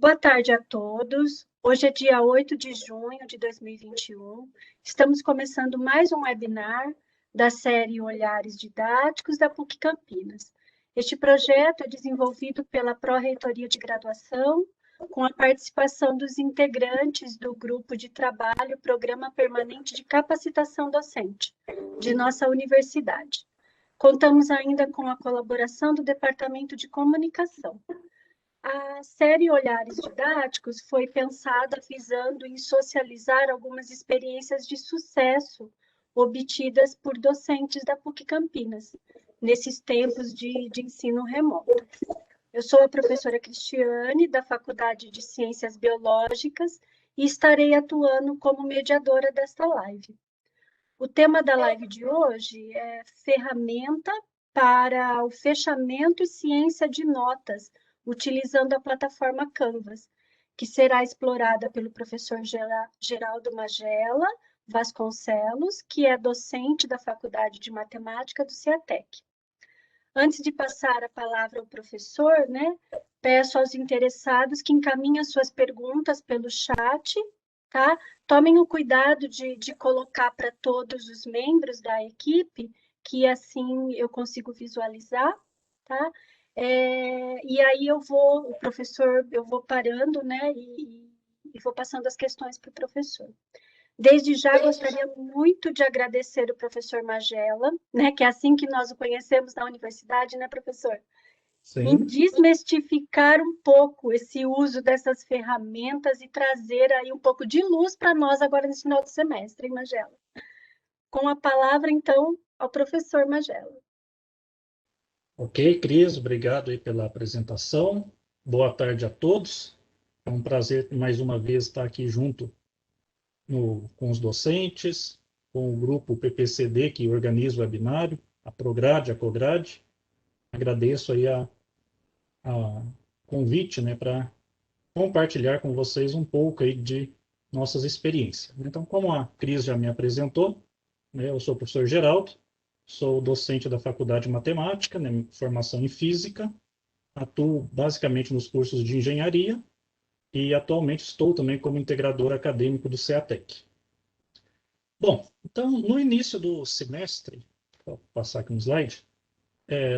Boa tarde a todos. Hoje é dia 8 de junho de 2021. Estamos começando mais um webinar da série Olhares Didáticos da PUC Campinas. Este projeto é desenvolvido pela Pró-Reitoria de Graduação, com a participação dos integrantes do grupo de trabalho Programa Permanente de Capacitação Docente de nossa universidade. Contamos ainda com a colaboração do Departamento de Comunicação. A série Olhares Didáticos foi pensada visando em socializar algumas experiências de sucesso obtidas por docentes da PUC Campinas, nesses tempos de ensino remoto. Eu sou a professora Cristiane, da Faculdade de Ciências Biológicas, e estarei atuando como mediadora desta live. O tema da live de hoje é ferramenta para o fechamento e ciência de notas, utilizando a plataforma Canvas, que será explorada pelo professor Geraldo Magela Vasconcelos, que é docente da Faculdade de Matemática do CEATEC. Antes de passar a palavra ao professor, peço aos interessados que encaminhem suas perguntas pelo chat, tá? Tomem o cuidado de colocar para todos os membros da equipe, que assim eu consigo visualizar, tá? E aí eu vou parando, e vou passando as questões para o professor. Desde já gostaria muito de agradecer o professor Magela, que é assim que nós o conhecemos na universidade, professor? Sim. Em desmistificar um pouco esse uso dessas ferramentas e trazer aí um pouco de luz para nós agora nesse final de semestre, hein, Magela? Com a palavra, então, ao professor Magela. Ok, Cris, obrigado aí pela apresentação. Boa tarde a todos. É um prazer mais uma vez estar aqui junto com os docentes, com o grupo PPCD que organiza o webinário, a Prograde, a Cograde. Agradeço aí a convite, para compartilhar com vocês um pouco aí de nossas experiências. Então, como a Cris já me apresentou, eu sou o professor Geraldo, sou docente da Faculdade de Matemática, formação em Física, atuo basicamente nos cursos de Engenharia e atualmente estou também como integrador acadêmico do CEATEC. Bom, então, no início do semestre, vou passar aqui um slide,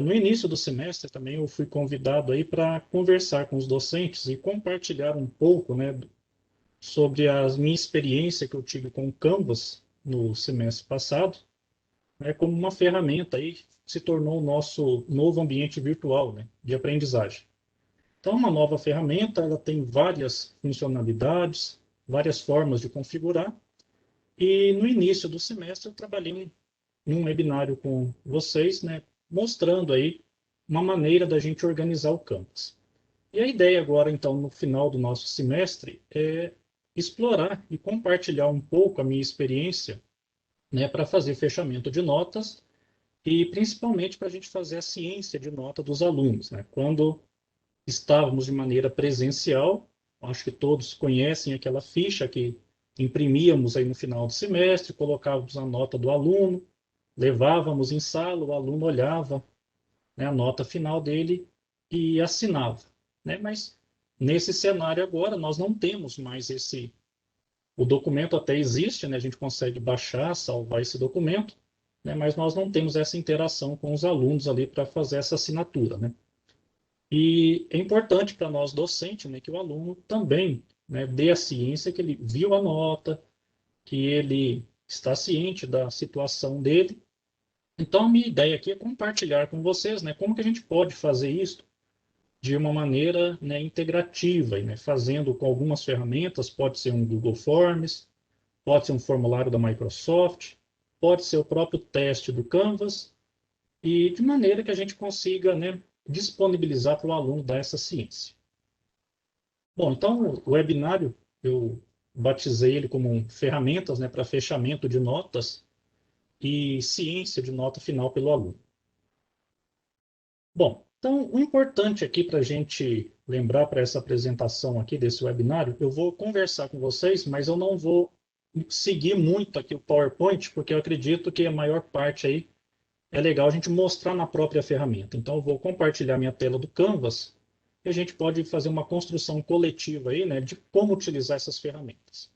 no início do semestre também eu fui convidado aí para conversar com os docentes e compartilhar um pouco, sobre a minha experiência que eu tive com o Canvas no semestre passado, como uma ferramenta aí se tornou o nosso novo ambiente virtual, de aprendizagem. Então, uma nova ferramenta, ela tem várias funcionalidades, várias formas de configurar, e no início do semestre eu trabalhei num webinário com vocês, mostrando aí uma maneira da gente organizar o Canvas. E a ideia agora, então, no final do nosso semestre, é explorar e compartilhar um pouco a minha experiência, para fazer fechamento de notas e principalmente para a gente fazer a ciência de nota dos alunos. Quando estávamos de maneira presencial, acho que todos conhecem aquela ficha que imprimíamos aí no final do semestre, colocávamos a nota do aluno, levávamos em sala, o aluno olhava, a nota final dele e assinava. Mas nesse cenário agora nós não temos mais esse... O documento até existe, a gente consegue baixar, salvar esse documento, mas nós não temos essa interação com os alunos ali para fazer essa assinatura. E é importante para nós docentes, que o aluno também dê a ciência que ele viu a nota, que ele está ciente da situação dele. Então, a minha ideia aqui é compartilhar com vocês como que a gente pode fazer isso de uma maneira integrativa, e, fazendo com algumas ferramentas, pode ser um Google Forms, pode ser um formulário da Microsoft, pode ser o próprio teste do Canvas, e de maneira que a gente consiga disponibilizar para o aluno dar essa ciência. Bom, então o webinário eu batizei ele como ferramentas para fechamento de notas e ciência de nota final pelo aluno. Bom, então o importante aqui para a gente lembrar para essa apresentação aqui desse webinário, eu vou conversar com vocês, mas eu não vou seguir muito aqui o PowerPoint, porque eu acredito que a maior parte aí é legal a gente mostrar na própria ferramenta. Então eu vou compartilhar minha tela do Canvas e a gente pode fazer uma construção coletiva aí, né, de como utilizar essas ferramentas.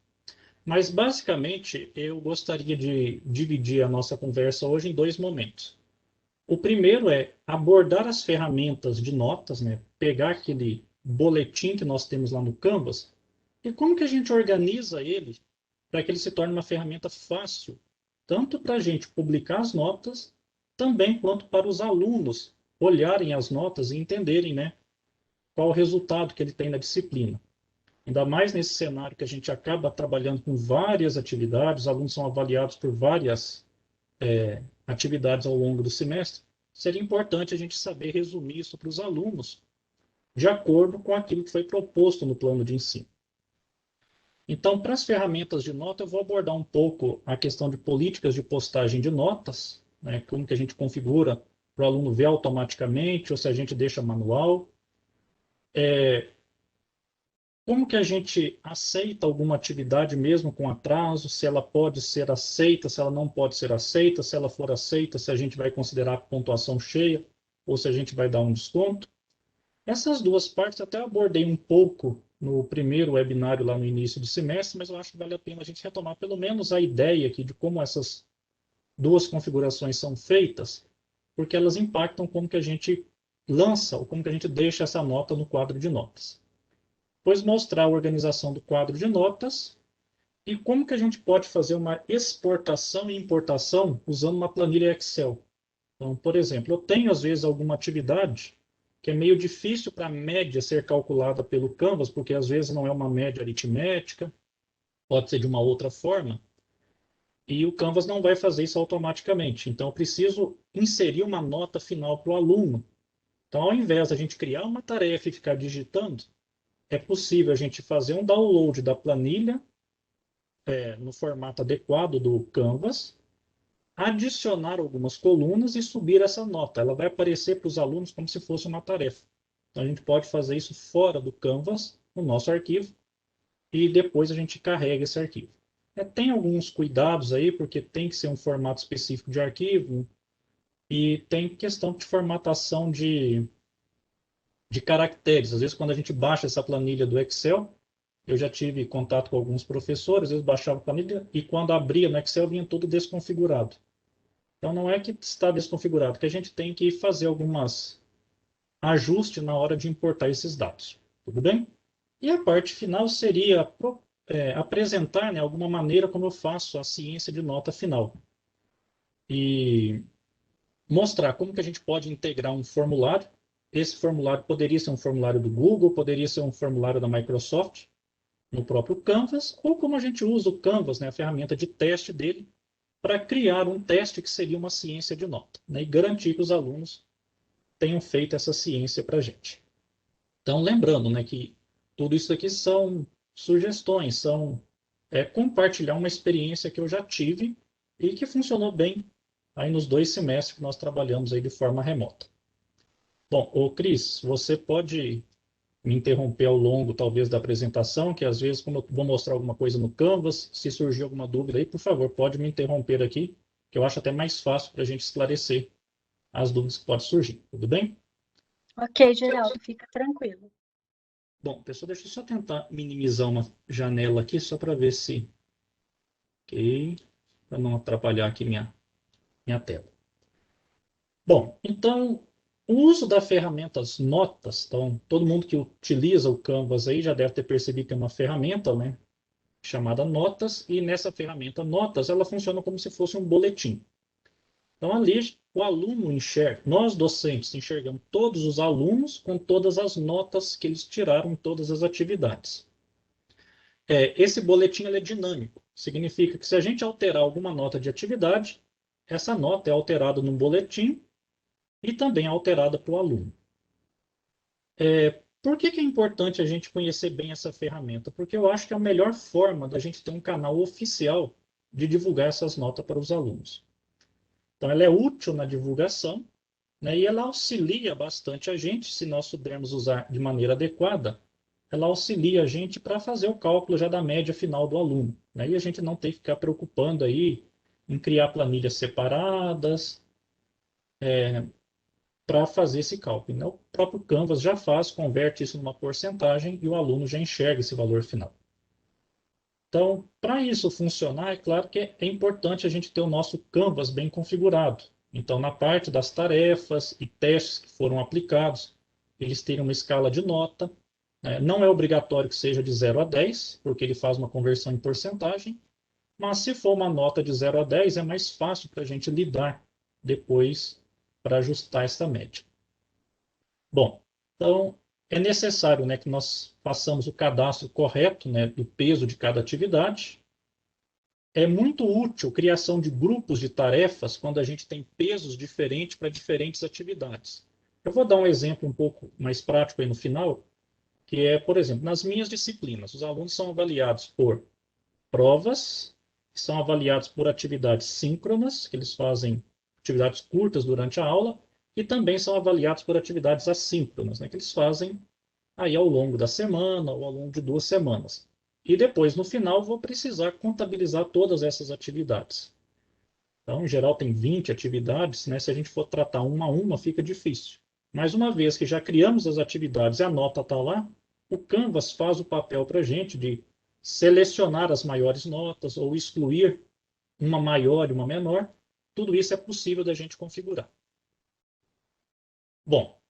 Mas, basicamente, eu gostaria de dividir a nossa conversa hoje em dois momentos. O primeiro é abordar as ferramentas de notas, né, pegar aquele boletim que nós temos lá no Canvas, e como que a gente organiza ele para que ele se torne uma ferramenta fácil, tanto para a gente publicar as notas, também quanto para os alunos olharem as notas e entenderem, né, qual o resultado que ele tem na disciplina. Ainda mais nesse cenário que a gente acaba trabalhando com várias atividades, os alunos são avaliados por várias atividades ao longo do semestre, seria importante a gente saber resumir isso para os alunos, de acordo com aquilo que foi proposto no plano de ensino. Então, para as ferramentas de nota, eu vou abordar um pouco a questão de políticas de postagem de notas, né, como que a gente configura para o aluno ver automaticamente ou se a gente deixa manual. Como que a gente aceita alguma atividade mesmo com atraso, se ela pode ser aceita, se ela não pode ser aceita, se ela for aceita, se a gente vai considerar a pontuação cheia ou se a gente vai dar um desconto. Essas duas partes até abordei um pouco no primeiro webinário lá no início do semestre, mas eu acho que vale a pena a gente retomar pelo menos a ideia aqui de como essas duas configurações são feitas, porque elas impactam como que a gente lança ou como que a gente deixa essa nota no quadro de notas. Depois mostrar a organização do quadro de notas e como que a gente pode fazer uma exportação e importação usando uma planilha Excel. Então, por exemplo, eu tenho às vezes alguma atividade que é meio difícil para a média ser calculada pelo Canvas, porque às vezes não é uma média aritmética, pode ser de uma outra forma, e o Canvas não vai fazer isso automaticamente. Então, eu preciso inserir uma nota final para o aluno. Então, ao invés de a gente criar uma tarefa e ficar digitando, é possível a gente fazer um download da planilha no formato adequado do Canvas, adicionar algumas colunas e subir essa nota. Ela vai aparecer para os alunos como se fosse uma tarefa. Então, a gente pode fazer isso fora do Canvas, no nosso arquivo, e depois a gente carrega esse arquivo. Tem alguns cuidados aí, porque tem que ser um formato específico de arquivo, e tem questão de formatação de caracteres. Às vezes, quando a gente baixa essa planilha do Excel, eu já tive contato com alguns professores, às vezes baixava a planilha e quando abria no Excel vinha tudo desconfigurado. Então, não é que está desconfigurado, que a gente tem que fazer algumas ajustes na hora de importar esses dados. Tudo bem? E a parte final seria apresentar, né, alguma maneira como eu faço a ciência de nota final. E mostrar como que a gente pode integrar um formulário. Esse formulário poderia ser um formulário do Google, poderia ser um formulário da Microsoft, no próprio Canvas, ou como a gente usa o Canvas, né, a ferramenta de teste dele, para criar um teste que seria uma ciência de nota, né, e garantir que os alunos tenham feito essa ciência para a gente. Então, lembrando, né, que tudo isso aqui são sugestões, são compartilhar uma experiência que eu já tive e que funcionou bem aí nos 2 semestres que nós trabalhamos aí de forma remota. Bom, ô Cris, você pode me interromper ao longo, talvez, da apresentação, que às vezes, como eu vou mostrar alguma coisa no Canvas, se surgir alguma dúvida aí, por favor, pode me interromper aqui, que eu acho até mais fácil para a gente esclarecer as dúvidas que podem surgir. Tudo bem? Ok, Geraldo, fica tranquilo. Bom, pessoal, deixa eu só tentar minimizar uma janela aqui, só para ver se... Ok, para não atrapalhar aqui minha tela. Bom, então, o uso da ferramenta Notas, então, todo mundo que utiliza o Canvas aí já deve ter percebido que tem uma ferramenta, né, chamada Notas, e nessa ferramenta Notas, ela funciona como se fosse um boletim. Então, ali, o aluno enxerga, nós docentes enxergamos todos os alunos com todas as notas que eles tiraram em todas as atividades. Esse boletim ele é dinâmico, significa que se a gente alterar alguma nota de atividade, essa nota é alterada no boletim e também é alterada para o aluno. Por que é importante a gente conhecer bem essa ferramenta? Porque eu acho que é a melhor forma da gente ter um canal oficial de divulgar essas notas para os alunos. Então, ela é útil na divulgação, né, e ela auxilia bastante a gente, se nós soubermos usar de maneira adequada, ela auxilia a gente para fazer o cálculo já da média final do aluno, né, e a gente não tem que ficar preocupando aí em criar planilhas separadas, para fazer esse cálculo, né? O próprio Canvas já faz, converte isso numa porcentagem e o aluno já enxerga esse valor final. Então, para isso funcionar, é claro que é importante a gente ter o nosso Canvas bem configurado. Então, na parte das tarefas e testes que foram aplicados, eles têm uma escala de nota, né? Não é obrigatório que seja de 0 a 10, porque ele faz uma conversão em porcentagem, mas se for uma nota de 0 a 10, é mais fácil para a gente lidar depois para ajustar essa média. Bom, então é necessário, né, que nós façamos o cadastro correto, né, do peso de cada atividade. É muito útil a criação de grupos de tarefas quando a gente tem pesos diferentes para diferentes atividades. Eu vou dar um exemplo um pouco mais prático aí no final, que é, por exemplo, nas minhas disciplinas, os alunos são avaliados por provas, são avaliados por atividades síncronas, que eles fazem atividades curtas durante a aula, e também são avaliados por atividades assíncronas, né, que eles fazem aí ao longo da semana ou ao longo de 2 semanas. E depois, no final, vou precisar contabilizar todas essas atividades. Então, em geral, tem 20 atividades, né? Se a gente for tratar uma a uma, fica difícil. Mas uma vez que já criamos as atividades e a nota está lá, o Canvas faz o papel para a gente de selecionar as maiores notas ou excluir uma maior e uma menor. Tudo isso é possível da gente configurar. Bom,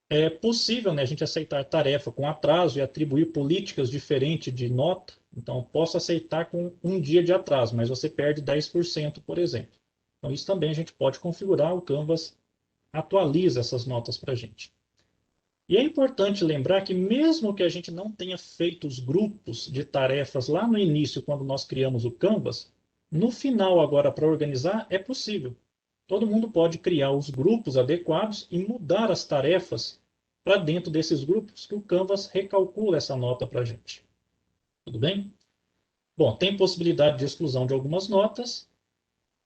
é possível, né, a gente aceitar tarefa com atraso e atribuir políticas diferentes de nota. Então, posso aceitar com um dia de atraso, mas você perde 10%, por exemplo. Então, isso também a gente pode configurar. O Canvas atualiza essas notas para a gente. E é importante lembrar que mesmo que a gente não tenha feito os grupos de tarefas lá no início, quando nós criamos o Canvas, no final agora para organizar é possível. Todo mundo pode criar os grupos adequados e mudar as tarefas para dentro desses grupos que o Canvas recalcula essa nota para a gente. Tudo bem? Bom, tem possibilidade de exclusão de algumas notas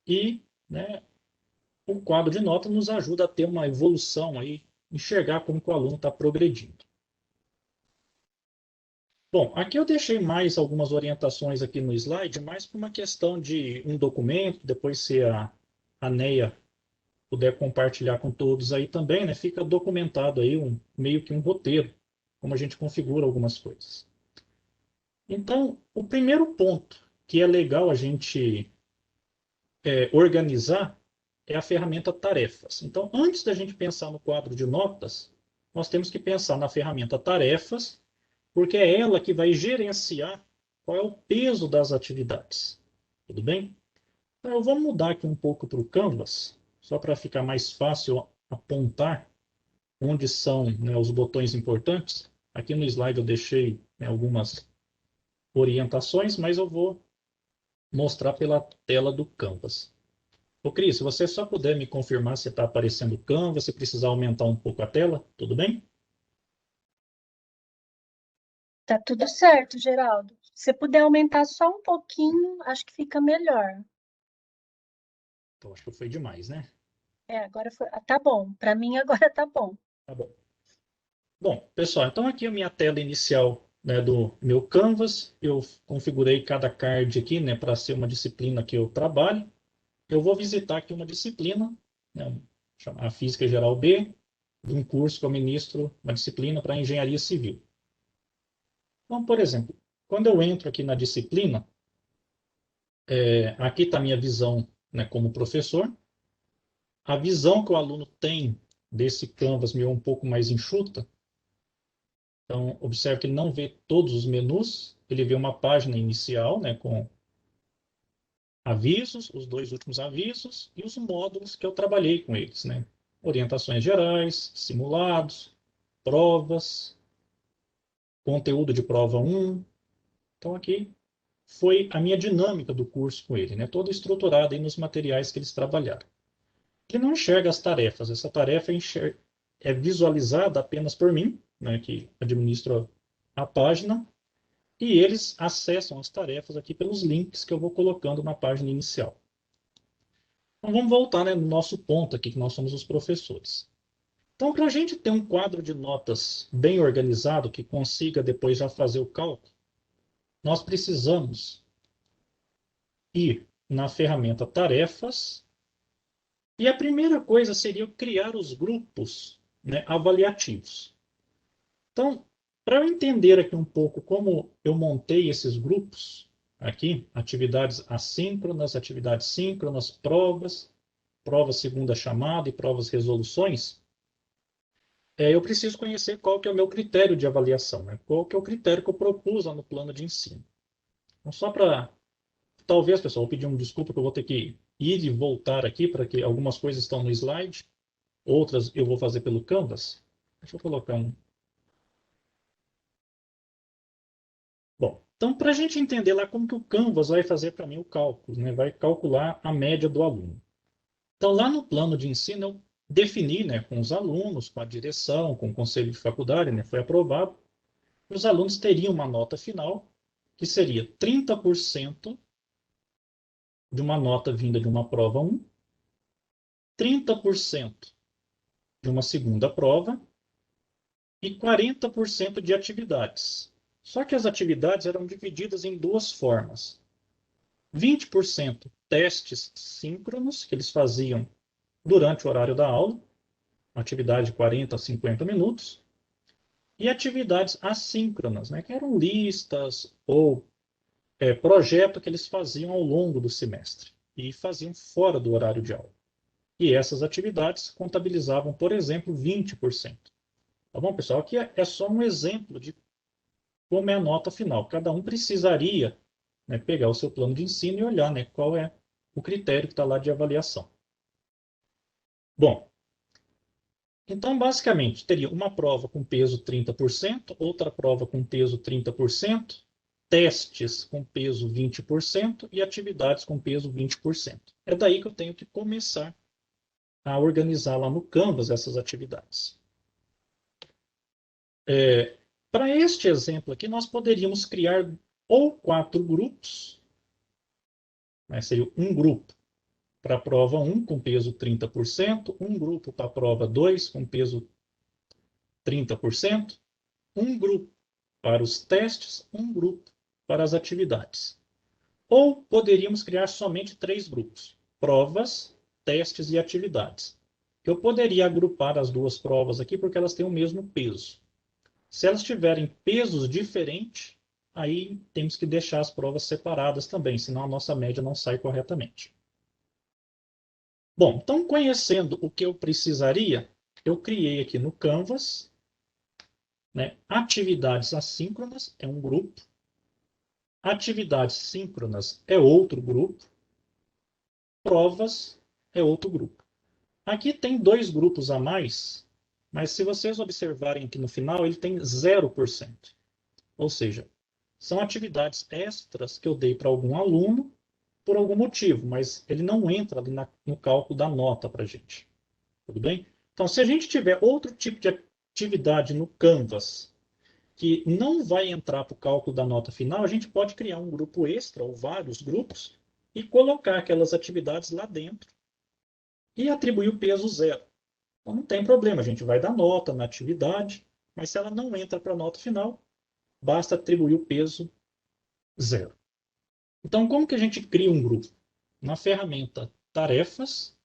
e, né, o quadro de nota nos ajuda a ter uma evolução aí, enxergar como que o aluno está progredindo. Bom, aqui eu deixei mais algumas orientações aqui no slide, mais por uma questão de um documento, depois se a Neia puder compartilhar com todos aí também, né, fica documentado aí meio que um roteiro, como a gente configura algumas coisas. Então, o primeiro ponto que é legal a gente organizar é a ferramenta Tarefas. Então, antes da gente pensar no quadro de notas, nós temos que pensar na ferramenta Tarefas, porque é ela que vai gerenciar qual é o peso das atividades. Tudo bem? Então, eu vou mudar aqui um pouco para o Canvas, só para ficar mais fácil apontar onde são, né, os botões importantes. Aqui no slide eu deixei, né, algumas orientações, mas eu vou mostrar pela tela do Canvas. Ô, Cris, se você só puder me confirmar se está aparecendo o Canvas, se precisar aumentar um pouco a tela, tudo bem? Tá tudo certo, Geraldo. Se você puder aumentar só um pouquinho, acho que fica melhor. Então, acho que foi demais, né? Agora foi. Tá bom. Para mim agora tá bom. Tá bom. Bom, pessoal, então aqui a minha tela inicial, né, do meu Canvas. Eu configurei cada card aqui, né, para ser uma disciplina que eu trabalho. Eu vou visitar aqui uma disciplina, né, chamada Física Geral B, de um curso que eu ministro, uma disciplina para Engenharia Civil. Então, por exemplo, quando eu entro aqui na disciplina, aqui está a minha visão, né, como professor. A visão que o aluno tem desse Canvas me é um pouco mais enxuta. Então, observe que ele não vê todos os menus, ele vê uma página inicial, né, com avisos, os 2 últimos avisos e os módulos que eu trabalhei com eles, né? Orientações gerais, simulados, provas, conteúdo de prova 1. Então, aqui foi a minha dinâmica do curso com ele, né? Toda estruturada aí nos materiais que eles trabalharam. Ele não enxerga as tarefas, essa tarefa é visualizada apenas por mim, né, que administro a página, e eles acessam as tarefas aqui pelos links que eu vou colocando na página inicial. Então vamos voltar, né, no nosso ponto aqui, que nós somos os professores. Então, para a gente ter um quadro de notas bem organizado, que consiga depois já fazer o cálculo, nós precisamos ir na ferramenta Tarefas E a primeira coisa seria criar os grupos, né, avaliativos. Então, para eu entender aqui um pouco como eu montei esses grupos, aqui, atividades assíncronas, atividades síncronas, provas, prova segunda chamada e provas resoluções, eu preciso conhecer qual que é o meu critério de avaliação, né? Qual que é o critério que eu propus lá no plano de ensino. Então, só para, talvez, pessoal, eu pedir um desculpa que eu vou ter que ir e voltar aqui, para que algumas coisas estão no slide, outras eu vou fazer pelo Canvas. Deixa eu colocar um. Bom, então, para a gente entender lá como que o Canvas vai fazer para mim o cálculo, né? Vai calcular a média do aluno. Então, lá no plano de ensino, eu defini, né, com os alunos, com a direção, com o conselho de faculdade, né, foi aprovado, que os alunos teriam uma nota final, que seria 30% de uma nota vinda de uma prova 1, 30% de uma segunda prova e 40% de atividades. Só que as atividades eram divididas em duas formas. 20% testes síncronos, que eles faziam durante o horário da aula, uma atividade de 40 a 50 minutos, e atividades assíncronas, né, que eram listas ou projeto que eles faziam ao longo do semestre e faziam fora do horário de aula. E essas atividades contabilizavam, por exemplo, 20%. Tá bom, pessoal? Aqui é só um exemplo de como é a nota final. Cada um precisaria, né, pegar o seu plano de ensino e olhar, né, qual é o critério que está lá de avaliação. Bom, então, basicamente, teria uma prova com peso 30%, outra prova com peso 30%, testes com peso 20% e atividades com peso 20%. É daí que eu tenho que começar a organizar lá no Canvas essas atividades. Para este exemplo aqui, nós poderíamos criar ou 4 grupos, né, seria um grupo para a prova 1 com peso 30%, um grupo para a prova 2 com peso 30%, um grupo para os testes, um grupo para as atividades. Ou poderíamos criar somente 3 grupos: provas, testes e atividades. Eu poderia agrupar as duas provas aqui porque elas têm o mesmo peso. Se elas tiverem pesos diferentes, aí temos que deixar as provas separadas também, senão a nossa média não sai corretamente. Bom, então conhecendo o que eu precisaria, eu criei aqui no Canvas, né, atividades assíncronas é um grupo, atividades síncronas é outro grupo, provas é outro grupo. Aqui tem 2 grupos a mais, mas se vocês observarem aqui no final, ele tem 0%. Ou seja, são atividades extras que eu dei para algum aluno por algum motivo, mas ele não entra ali no cálculo da nota para a gente. Tudo bem? Então, se a gente tiver outro tipo de atividade no Canvas que não vai entrar para o cálculo da nota final, a gente pode criar um grupo extra ou vários grupos e colocar aquelas atividades lá dentro e atribuir o peso 0. Então, não tem problema, a gente vai dar nota na atividade, mas se ela não entra para a nota final, basta atribuir o peso 0. Então, como que a gente cria um grupo? Na ferramenta Tarefas,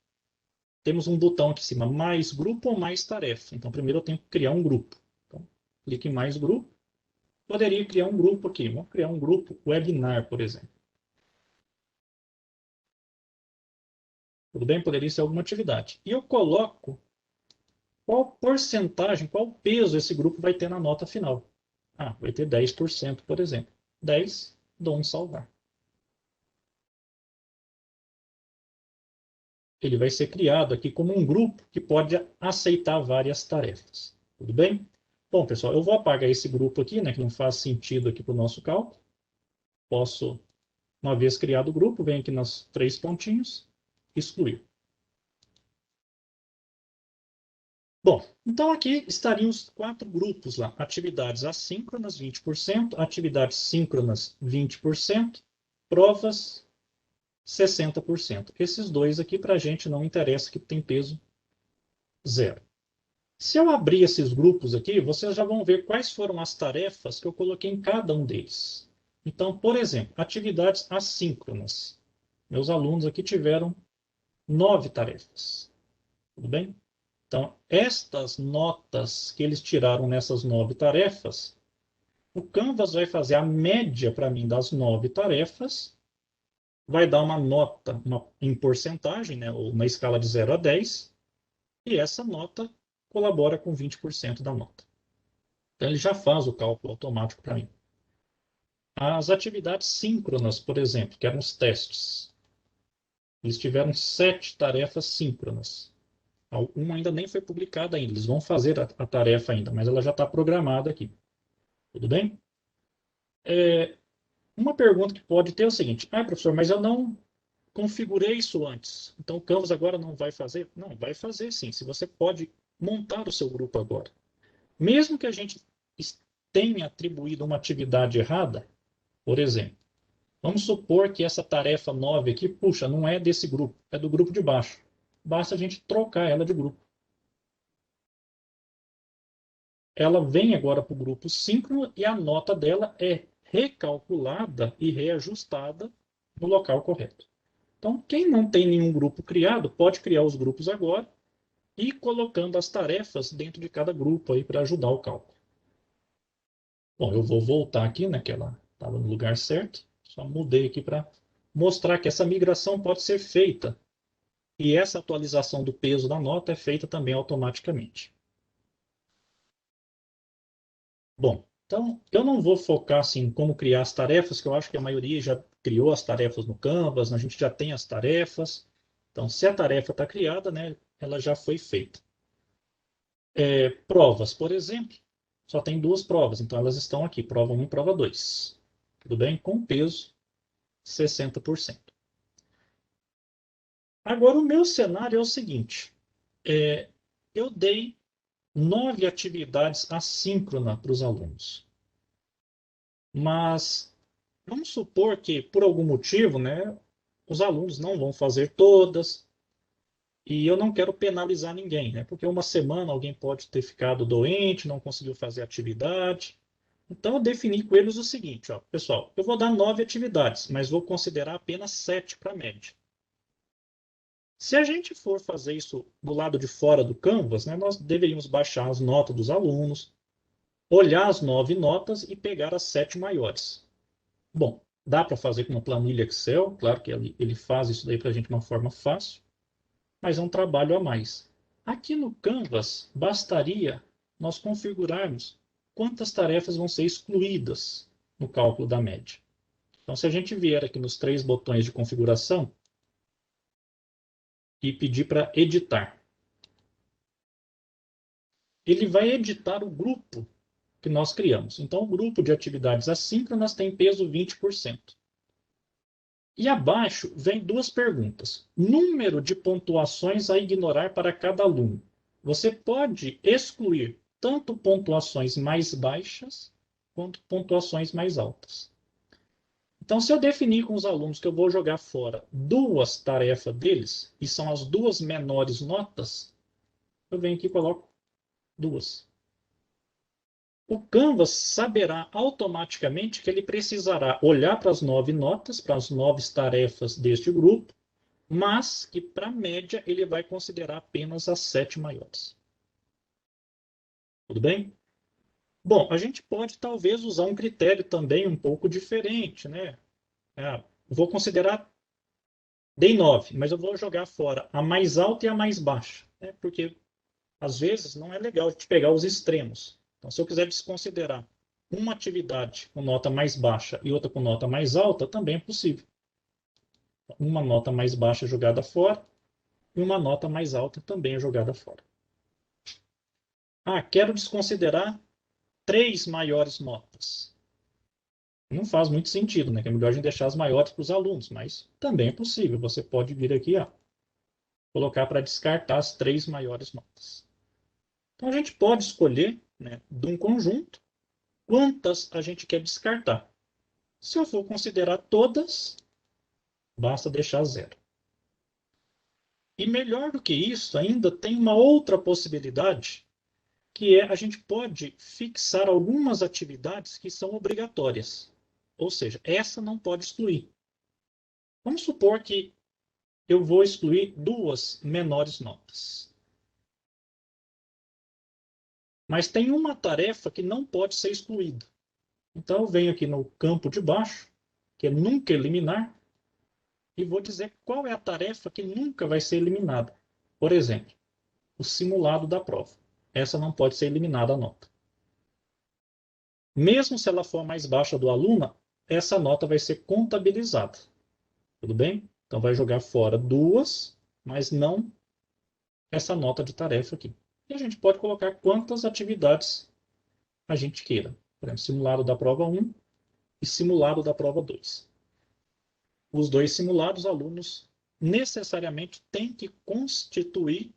temos um botão aqui em cima, mais grupo ou mais tarefa. Então, primeiro eu tenho que criar um grupo. Então, clique em mais grupo. Poderia criar um grupo aqui. Vamos criar um grupo webinar, por exemplo. Tudo bem? Poderia ser alguma atividade. E eu coloco qual porcentagem, qual peso esse grupo vai ter na nota final. Ah, vai ter 10%, por exemplo. 10, dou um salvar. Ele vai ser criado aqui como um grupo que pode aceitar várias tarefas. Tudo bem? Bom, pessoal, eu vou apagar esse grupo aqui, né, que não faz sentido aqui para o nosso cálculo. Posso, uma vez criado o grupo, venho aqui nos 3 pontinhos, excluir. Bom, então aqui estariam os 4 grupos lá. Atividades assíncronas, 20%, atividades síncronas, 20%, provas, 60%. Esses dois aqui para a gente não interessa, que tem peso 0. Se eu abrir esses grupos aqui, vocês já vão ver quais foram as tarefas que eu coloquei em cada um deles. Então, por exemplo, atividades assíncronas. Meus alunos aqui tiveram 9 tarefas. Tudo bem? Então, estas notas que eles tiraram nessas 9 tarefas, o Canvas vai fazer a média para mim das 9 tarefas, vai dar uma nota em porcentagem, né, ou uma escala de 0 a 10, e essa nota colabora com 20% da nota. Então, ele já faz o cálculo automático para mim. As atividades síncronas, por exemplo, que eram os testes, eles tiveram 7 tarefas síncronas. Uma ainda nem foi publicada ainda, eles vão fazer a tarefa ainda, mas ela já está programada aqui. Tudo bem? Uma pergunta que pode ter é o seguinte: professor, mas eu não configurei isso antes, então o Canvas agora não vai fazer? Não, vai fazer sim, se você pode montar o seu grupo agora. Mesmo que a gente tenha atribuído uma atividade errada, por exemplo, vamos supor que essa tarefa 9 aqui, puxa, não é desse grupo, é do grupo de baixo. Basta a gente trocar ela de grupo. Ela vem agora para o grupo síncrono e a nota dela é recalculada e reajustada no local correto. Então, quem não tem nenhum grupo criado, pode criar os grupos agora e ir colocando as tarefas dentro de cada grupo aí para ajudar o cálculo. Bom, eu vou voltar aqui, né, que ela estava no lugar certo. Só mudei aqui para mostrar que essa migração pode ser feita. E essa atualização do peso da nota é feita também automaticamente. Bom, então eu não vou focar assim, em como criar as tarefas, que eu acho que a maioria já criou as tarefas no Canvas, a gente já tem as tarefas. Então, se a tarefa está criada, né, ela já foi feita. Provas, por exemplo, só tem 2 provas, então elas estão aqui, prova 1 e prova 2. Tudo bem? Com peso 60%. Agora, o meu cenário é o seguinte: eu dei 9 atividades assíncronas para os alunos. Mas vamos supor que, por algum motivo, né, os alunos não vão fazer todas, e eu não quero penalizar ninguém, né, porque uma semana alguém pode ter ficado doente, não conseguiu fazer atividade. Então, eu defini com eles o seguinte: pessoal, eu vou dar 9 atividades, mas vou considerar apenas 7 para a média. Se a gente for fazer isso do lado de fora do Canvas, né, nós deveríamos baixar as notas dos alunos, olhar as 9 notas e pegar as 7 maiores. Bom, dá para fazer com uma planilha Excel, claro que ele faz isso daí para a gente de uma forma fácil, mas é um trabalho a mais. Aqui no Canvas, bastaria nós configurarmos quantas tarefas vão ser excluídas no cálculo da média. Então, se a gente vier aqui nos 3 botões de configuração e pedir para editar, ele vai editar o grupo que nós criamos. Então, o grupo de atividades assíncronas tem peso 20%. E abaixo vem 2 perguntas. Número de pontuações a ignorar para cada aluno. Você pode excluir tanto pontuações mais baixas quanto pontuações mais altas. Então, se eu definir com os alunos que eu vou jogar fora 2 tarefas deles, e são as 2 menores notas, eu venho aqui e coloco 2. O Canvas saberá automaticamente que ele precisará olhar para as 9 notas, para as 9 tarefas deste grupo, mas que para a média ele vai considerar apenas as 7 maiores. Tudo bem? Bom, a gente pode talvez usar um critério também um pouco diferente, né? Vou considerar, dei 9, mas eu vou jogar fora a mais alta e a mais baixa, né? Porque às vezes não é legal a gente pegar os extremos. Então, se eu quiser desconsiderar uma atividade com nota mais baixa e outra com nota mais alta, também é possível. Uma nota mais baixa é jogada fora e uma nota mais alta também é jogada fora. Quero desconsiderar 3 maiores notas. Não faz muito sentido, né? Que é melhor a gente deixar as maiores para os alunos, mas também é possível. Você pode vir aqui, colocar para descartar as 3 maiores notas. Então, a gente pode escolher, né, de um conjunto, quantas a gente quer descartar. Se eu for considerar todas, basta deixar 0. E melhor do que isso, ainda tem uma outra possibilidade, que é a gente pode fixar algumas atividades que são obrigatórias. Ou seja, essa não pode excluir. Vamos supor que eu vou excluir duas menores notas. Mas tem uma tarefa que não pode ser excluída. Então, eu venho aqui no campo de baixo, que é nunca eliminar, e vou dizer qual é a tarefa que nunca vai ser eliminada. Por exemplo, o simulado da prova. Essa não pode ser eliminada a nota. Mesmo se ela for mais baixa do aluno, essa nota vai ser contabilizada. Tudo bem? Então, vai jogar fora duas, mas não essa nota de tarefa aqui. E a gente pode colocar quantas atividades a gente queira. Por exemplo, simulado da prova 1 e simulado da prova 2. Os dois simulados, alunos necessariamente têm que constituir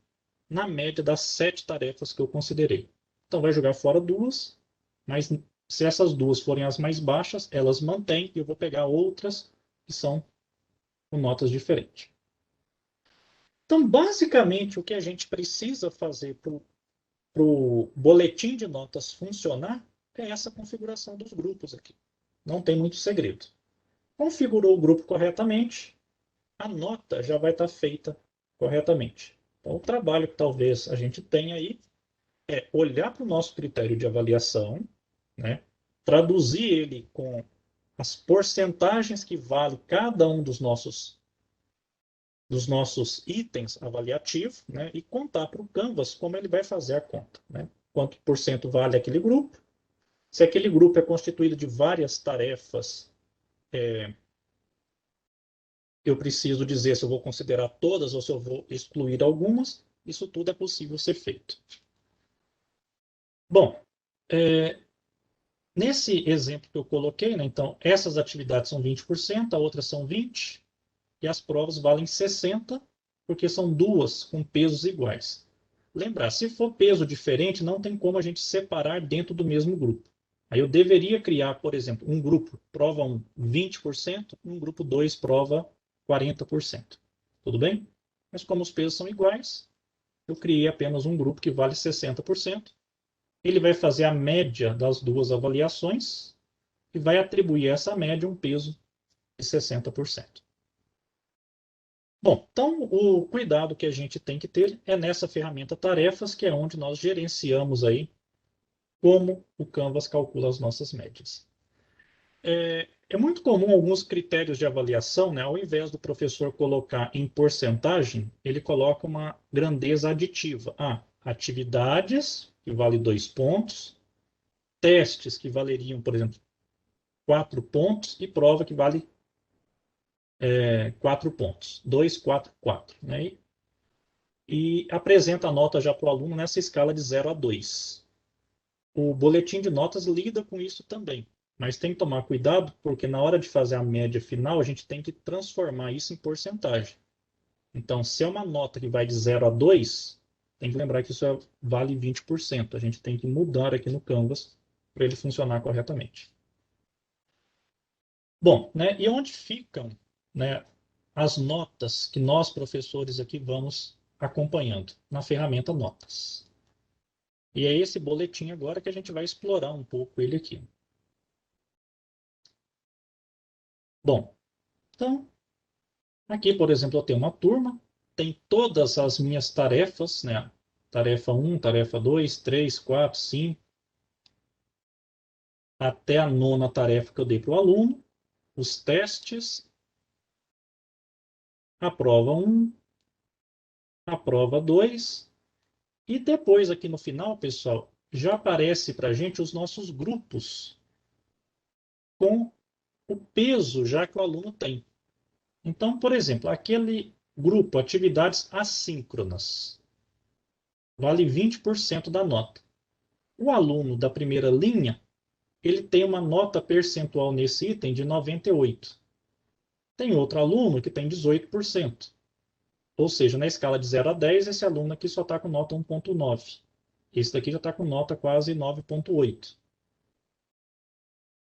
na média das 7 tarefas que eu considerei. Então, vai jogar fora duas, mas se essas duas forem as mais baixas, elas mantêm, e eu vou pegar outras que são com notas diferentes. Então, basicamente, o que a gente precisa fazer para o boletim de notas funcionar é essa configuração dos grupos aqui. Não tem muito segredo. Configurou o grupo corretamente, a nota já vai estar feita corretamente. Então, o trabalho que talvez a gente tenha aí é olhar para o nosso critério de avaliação, né, traduzir ele com as porcentagens que vale cada um dos nossos itens avaliativos, né, e contar para o Canvas como ele vai fazer a conta. Né? Quanto por cento vale aquele grupo? Se aquele grupo é constituído de várias tarefas, eu preciso dizer se eu vou considerar todas ou se eu vou excluir algumas. Isso tudo é possível ser feito. Bom, nesse exemplo que eu coloquei, né, então, essas atividades são 20%, a outras são 20%, e as provas valem 60%, porque são duas com pesos iguais. Lembrar, se for peso diferente, não tem como a gente separar dentro do mesmo grupo. Aí eu deveria criar, por exemplo, um grupo prova 1, 20%, um grupo 2 prova 40%. Tudo bem? Mas como os pesos são iguais, eu criei apenas um grupo que vale 60%. Ele vai fazer a média das duas avaliações e vai atribuir a essa média um peso de 60%. Bom, então o cuidado que a gente tem que ter é nessa ferramenta tarefas, que é onde nós gerenciamos aí como o Canvas calcula as nossas médias. É muito comum alguns critérios de avaliação, né? Ao invés do professor colocar em porcentagem, ele coloca uma grandeza aditiva. Atividades, que vale 2 pontos, testes, que valeriam, por exemplo, 4 pontos, e prova, que vale 4 pontos. 2, 4, 4. Né? E apresenta a nota já para o aluno nessa escala de 0 a 2. O boletim de notas lida com isso também, mas tem que tomar cuidado, porque na hora de fazer a média final, a gente tem que transformar isso em porcentagem. Então, se é uma nota que vai de 0 a 2, tem que lembrar que isso vale 20%. A gente tem que mudar aqui no Canvas para ele funcionar corretamente. Bom, né, e onde ficam, né, as notas que nós, professores, aqui vamos acompanhando? Na ferramenta Notas. E é esse boletim agora que a gente vai explorar um pouco ele aqui. Bom, então, aqui, por exemplo, eu tenho uma turma, tem todas as minhas tarefas, né? Tarefa 1, tarefa 2, 3, 4, 5, até a nona tarefa que eu dei para o aluno, os testes, a prova 1, a prova 2, e depois aqui no final, pessoal, já aparece para a gente os nossos grupos com o peso já que o aluno tem. Então, por exemplo, aquele grupo, atividades assíncronas, vale 20% da nota. O aluno da primeira linha, ele tem uma nota percentual nesse item de 98. Tem outro aluno que tem 18%. Ou seja, na escala de 0 a 10, esse aluno aqui só está com nota 1,9. Esse daqui já está com nota quase 9,8.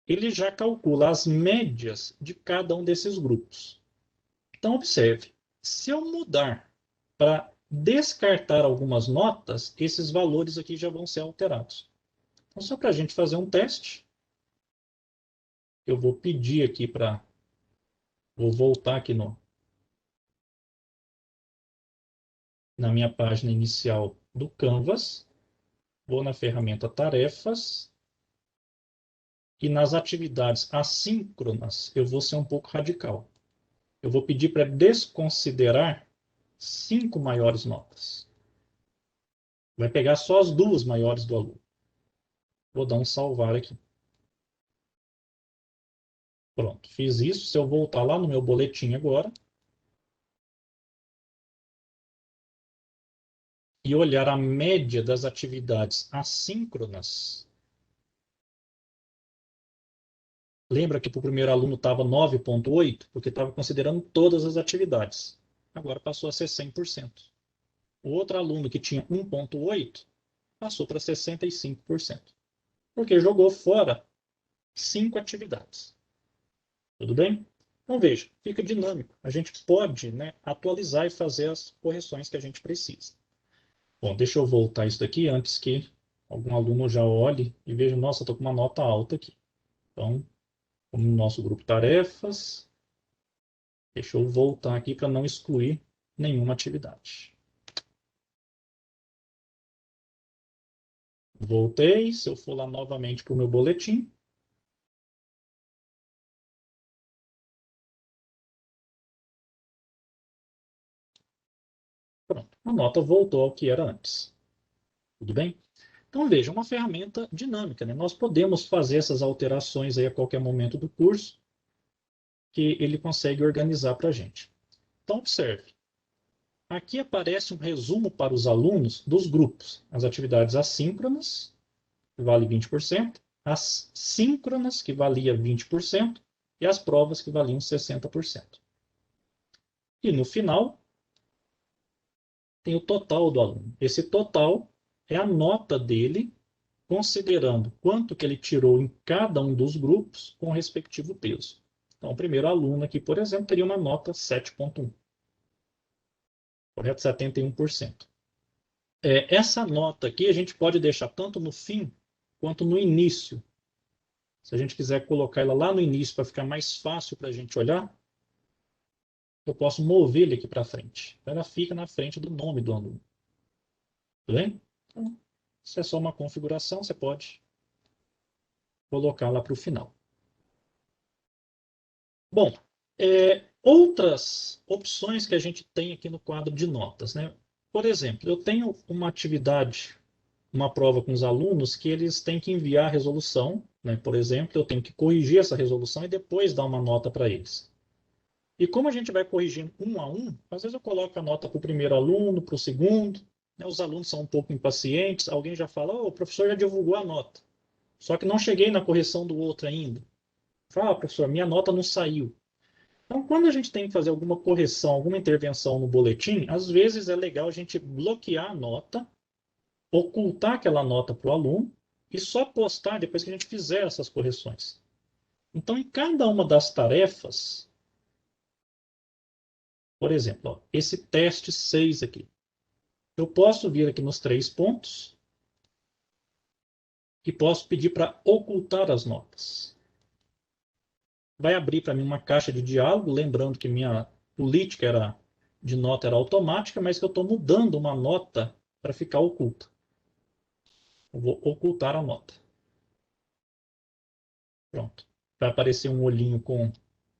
Ele já calcula as médias de cada um desses grupos. Então, observe, se eu mudar para descartar algumas notas, esses valores aqui já vão ser alterados. Então, só para a gente fazer um teste, eu vou pedir aqui para... Vou voltar aqui na minha página inicial do Canvas, vou na ferramenta Tarefas, e nas atividades assíncronas eu vou ser um pouco radical. Eu vou pedir para desconsiderar 5 maiores notas. Vai pegar só as 2 maiores do aluno. Vou dar um salvar aqui. Pronto, fiz isso. Se eu voltar lá no meu boletim agora e olhar a média das atividades assíncronas, lembra que para o primeiro aluno estava 9,8, porque estava considerando todas as atividades. Agora passou a ser 100%. O outro aluno que tinha 1,8 passou para 65%, porque jogou fora 5 atividades. Tudo bem? Então, veja, fica dinâmico. A gente pode, né, atualizar e fazer as correções que a gente precisa. Bom, deixa eu voltar isso daqui antes que algum aluno já olhe e veja, nossa, estou com uma nota alta aqui. Então, como no nosso grupo tarefas, deixa eu voltar aqui para não excluir nenhuma atividade. Voltei, se eu for lá novamente para o meu boletim, pronto, a nota voltou ao que era antes. Tudo bem? Então, veja, uma ferramenta dinâmica, né? Nós podemos fazer essas alterações aí a qualquer momento do curso, que ele consegue organizar para a gente. Então, observe. Aqui aparece um resumo para os alunos dos grupos. As atividades assíncronas, que vale 20%, as síncronas, que valia 20%, e as provas, que valiam 60%. E no final, tem o total do aluno. Esse total é a nota dele, considerando quanto que ele tirou em cada um dos grupos com o respectivo peso. Então, o primeiro aluno aqui, por exemplo, teria uma nota 7,1. Correto? 71%. Essa nota aqui a gente pode deixar tanto no fim quanto no início. Se a gente quiser colocar ela lá no início para ficar mais fácil para a gente olhar, eu posso mover ele aqui para frente. Ela fica na frente do nome do aluno. Tudo bem? Então, isso é só uma configuração, você pode colocar lá para o final. Bom, outras opções que a gente tem aqui no quadro de notas, né? Por exemplo, eu tenho uma atividade, uma prova com os alunos que eles têm que enviar a resolução, né? Por exemplo, eu tenho que corrigir essa resolução e depois dar uma nota para eles. E como a gente vai corrigindo um a um, às vezes eu coloco a nota para o primeiro aluno, para o segundo, né? Os alunos são um pouco impacientes, alguém já fala, oh, o professor já divulgou a nota, só que não cheguei na correção do outro ainda. Fala, professor, minha nota não saiu. Então, quando a gente tem que fazer alguma correção, alguma intervenção no boletim, às vezes é legal a gente bloquear a nota, ocultar aquela nota para o aluno e só postar depois que a gente fizer essas correções. Então, em cada uma das tarefas, por exemplo, ó, esse teste 6 aqui, eu posso vir aqui nos 3 pontos e posso pedir para ocultar as notas. Vai abrir para mim uma caixa de diálogo, lembrando que minha política de nota era automática, mas que eu estou mudando uma nota para ficar oculta. Eu vou ocultar a nota. Pronto. Vai aparecer um olhinho com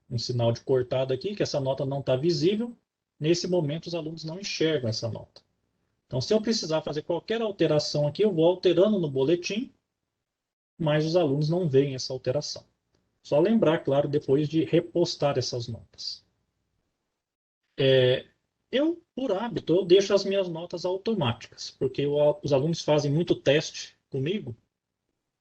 um sinal de cortado aqui, que essa nota não está visível. Nesse momento, os alunos não enxergam essa nota. Então, se eu precisar fazer qualquer alteração aqui, eu vou alterando no boletim, mas os alunos não veem essa alteração. Só lembrar, claro, depois de repostar essas notas. Eu, por hábito, eu deixo as minhas notas automáticas, porque os alunos fazem muito teste comigo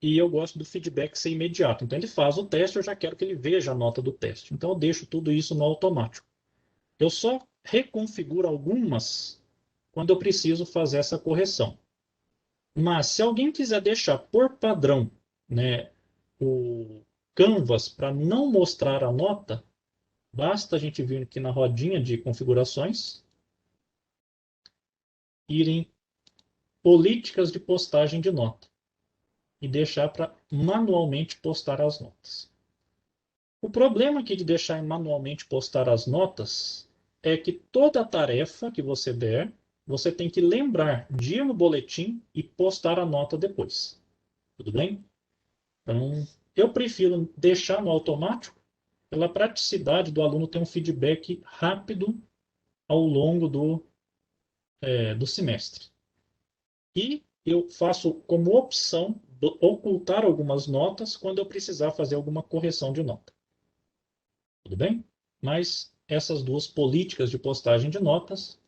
e eu gosto do feedback ser imediato. Então, ele faz o teste, eu já quero que ele veja a nota do teste. Então, eu deixo tudo isso no automático. Eu só reconfiguro algumas quando eu preciso fazer essa correção. Mas, se alguém quiser deixar por padrão, né, o Canvas para não mostrar a nota, basta a gente vir aqui na rodinha de configurações, ir em políticas de postagem de nota e deixar para manualmente postar as notas. O problema aqui de deixar manualmente postar as notas é que toda tarefa que você der, você tem que lembrar de ir no boletim e postar a nota depois. Tudo bem? Então, eu prefiro deixar no automático pela praticidade do aluno ter um feedback rápido ao longo do semestre. E eu faço como opção ocultar algumas notas quando eu precisar fazer alguma correção de nota. Tudo bem? Mas essas duas políticas de postagem de notas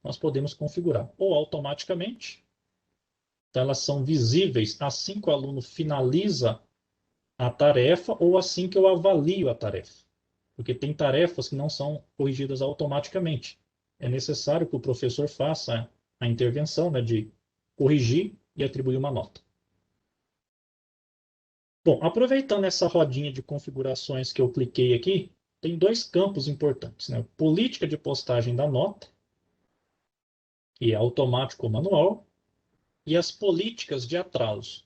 nós podemos configurar ou automaticamente, então elas são visíveis assim que o aluno finaliza a tarefa ou assim que eu avalio a tarefa. Porque tem tarefas que não são corrigidas automaticamente. É necessário que o professor faça a intervenção, né, de corrigir e atribuir uma nota. Bom, aproveitando essa rodinha de configurações que eu cliquei aqui, tem dois campos importantes, né? Política de postagem da nota, que é automático ou manual, e as políticas de atraso.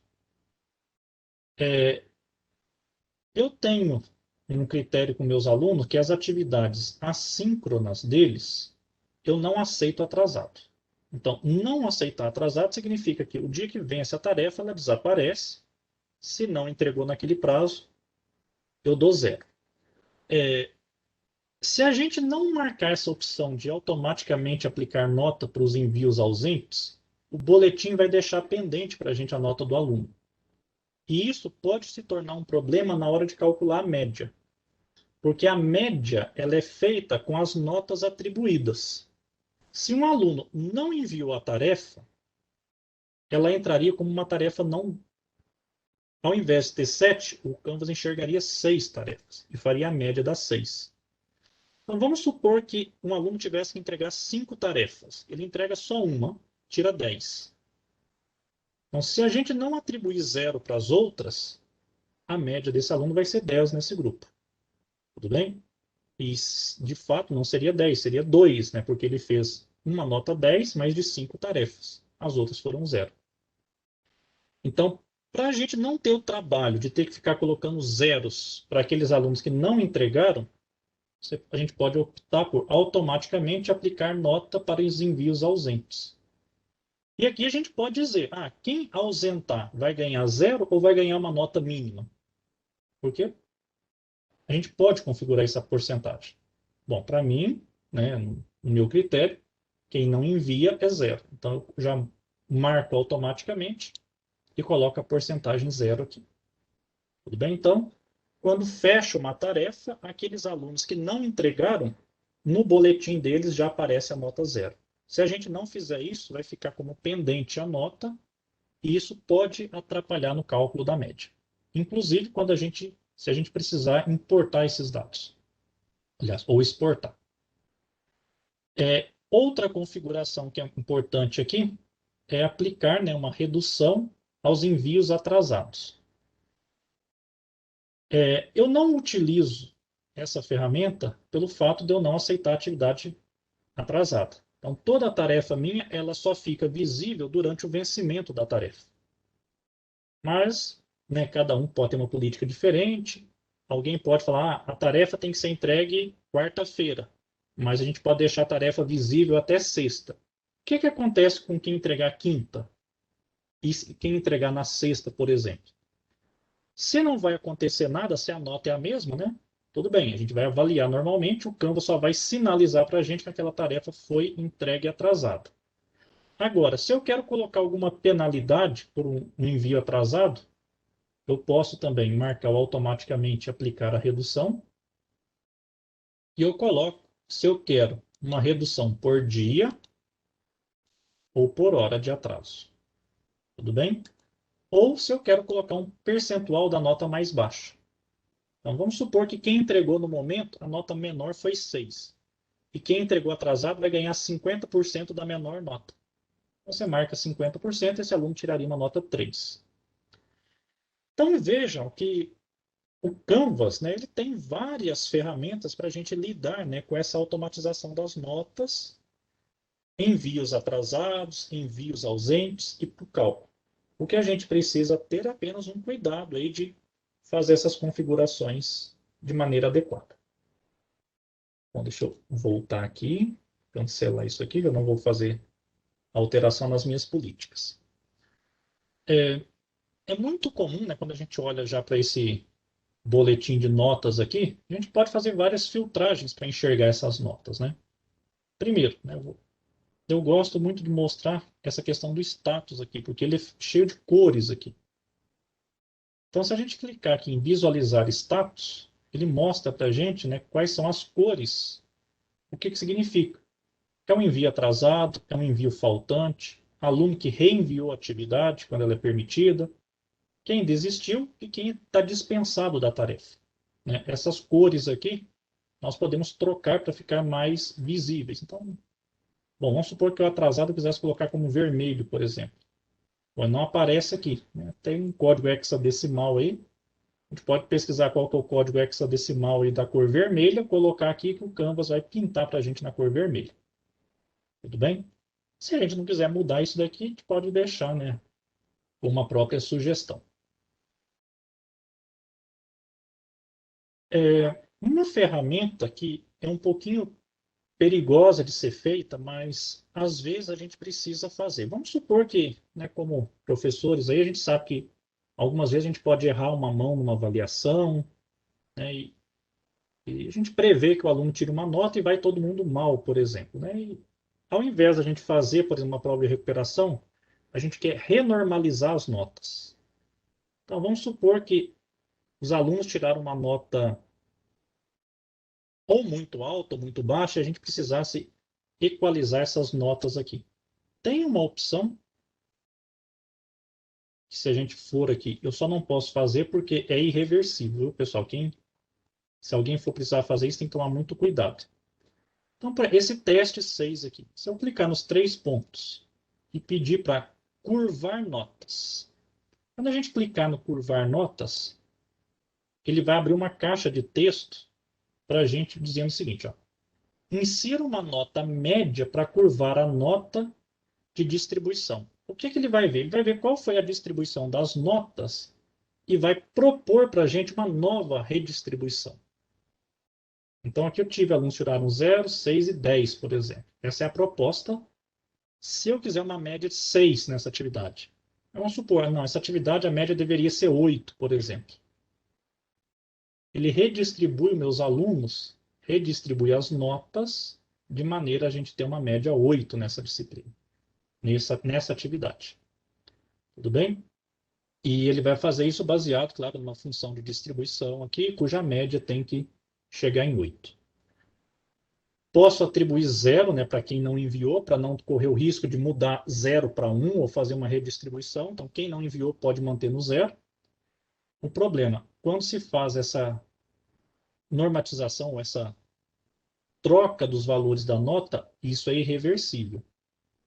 Eu tenho um critério com meus alunos que as atividades assíncronas deles, eu não aceito atrasado. Então, não aceitar atrasado significa que o dia que vence a tarefa, ela desaparece. Se não entregou naquele prazo, eu dou 0. Se a gente não marcar essa opção de automaticamente aplicar nota para os envios ausentes, o boletim vai deixar pendente para a gente a nota do aluno. E isso pode se tornar um problema na hora de calcular a média. Porque a média ela é feita com as notas atribuídas. Se um aluno não enviou a tarefa, ela entraria como uma tarefa não. Ao invés de ter 7, o Canvas enxergaria 6 tarefas e faria a média das 6. Então vamos supor que um aluno tivesse que entregar 5 tarefas. Ele entrega só uma, tira 10. Então, se a gente não atribuir 0 para as outras, a média desse aluno vai ser 10 nesse grupo. Tudo bem? E, de fato, não seria 10, seria 2, né? Porque ele fez uma nota 10, mais de 5 tarefas. As outras foram 0. Então, para a gente não ter o trabalho de ter que ficar colocando zeros para aqueles alunos que não entregaram, a gente pode optar por automaticamente aplicar nota para os envios ausentes. E aqui a gente pode dizer, quem ausentar vai ganhar 0 ou vai ganhar uma nota mínima? Porque a gente pode configurar essa porcentagem. Bom, para mim, né, no meu critério, quem não envia é 0. Então, eu já marco automaticamente e coloco a porcentagem 0 aqui. Tudo bem? Então, quando fecha uma tarefa, aqueles alunos que não entregaram, no boletim deles já aparece a nota 0. Se a gente não fizer isso, vai ficar como pendente a nota, e isso pode atrapalhar no cálculo da média. Inclusive, se a gente precisar importar esses dados. Aliás, ou exportar. Outra configuração que é importante aqui é aplicar, né, uma redução aos envios atrasados. Eu não utilizo essa ferramenta pelo fato de eu não aceitar atividade atrasada. Então, toda a tarefa minha, ela só fica visível durante o vencimento da tarefa. Mas, né, cada um pode ter uma política diferente. Alguém pode falar, a tarefa tem que ser entregue quarta-feira, mas a gente pode deixar a tarefa visível até sexta. O que acontece com quem entregar quinta? E quem entregar na sexta, por exemplo? Se não vai acontecer nada, se a nota é a mesma, né? Tudo bem, a gente vai avaliar normalmente, o Canva só vai sinalizar para a gente que aquela tarefa foi entregue atrasada. Agora, se eu quero colocar alguma penalidade por um envio atrasado, eu posso também marcar automaticamente aplicar a redução. E eu coloco se eu quero uma redução por dia ou por hora de atraso. Tudo bem? Ou se eu quero colocar um percentual da nota mais baixa. Então, vamos supor que quem entregou no momento, a nota menor foi 6. E quem entregou atrasado vai ganhar 50% da menor nota. Você marca 50%, esse aluno tiraria uma nota 3. Então, vejam que o Canvas, né, ele tem várias ferramentas para a gente lidar, né, com essa automatização das notas, envios atrasados, envios ausentes e para o cálculo. O que a gente precisa ter é apenas um cuidado aí de fazer essas configurações de maneira adequada. Bom, deixa eu voltar aqui, cancelar isso aqui, que eu não vou fazer alteração nas minhas políticas. É muito comum, né, quando a gente olha já para esse boletim de notas aqui, a gente pode fazer várias filtragens para enxergar essas notas, né? Primeiro, né, eu gosto muito de mostrar essa questão do status aqui, porque ele é cheio de cores aqui. Então, se a gente clicar aqui em visualizar status, ele mostra para a gente, né, quais são as cores, o que significa. É um envio atrasado, é um envio faltante, aluno que reenviou a atividade quando ela é permitida, quem desistiu e quem está dispensado da tarefa, né? Essas cores aqui, nós podemos trocar para ficar mais visíveis. Então, bom, vamos supor que o atrasado quisesse colocar como vermelho, por exemplo. Bom, não aparece aqui, né? Tem um código hexadecimal aí. A gente pode pesquisar qual que é o código hexadecimal aí da cor vermelha, colocar aqui que o Canvas vai pintar para a gente na cor vermelha. Tudo bem? Se a gente não quiser mudar isso daqui, a gente pode deixar, né, uma própria sugestão. Uma ferramenta que é um pouquinho perigosa de ser feita, mas às vezes a gente precisa fazer. Vamos supor que, né, como professores, aí a gente sabe que algumas vezes a gente pode errar uma mão numa avaliação, né, e a gente prevê que o aluno tire uma nota e vai todo mundo mal, por exemplo, né? E, ao invés da gente fazer, por exemplo, uma prova de recuperação, a gente quer renormalizar as notas. Então, vamos supor que os alunos tiraram uma nota ou muito alta ou muito baixa, e a gente precisasse equalizar essas notas aqui. Tem uma opção que, se a gente for aqui, eu só não posso fazer porque é irreversível, viu, pessoal? Se alguém for precisar fazer isso, tem que tomar muito cuidado. Então, para esse teste 6 aqui, se eu clicar nos 3 pontos e pedir para curvar notas, quando a gente clicar no curvar notas, ele vai abrir uma caixa de texto para a gente dizendo o seguinte, ó, insira uma nota média para curvar a nota de distribuição. O que ele vai ver? Ele vai ver qual foi a distribuição das notas e vai propor para a gente uma nova redistribuição. Então, aqui eu tive alunos que tiraram 0, 6 e 10, por exemplo. Essa é a proposta. Se eu quiser uma média de 6 nessa atividade, vamos supor, não, essa atividade a média deveria ser 8, por exemplo. Ele redistribui meus alunos, redistribui as notas, de maneira a gente ter uma média 8 nessa disciplina, nessa atividade. Tudo bem? E ele vai fazer isso baseado, claro, numa função de distribuição aqui, cuja média tem que chegar em 8. Posso atribuir 0, né, para quem não enviou, para não correr o risco de mudar 0 para 1 ou fazer uma redistribuição. Então, quem não enviou pode manter no 0. O problema, quando se faz essa normatização, essa troca dos valores da nota, isso é irreversível.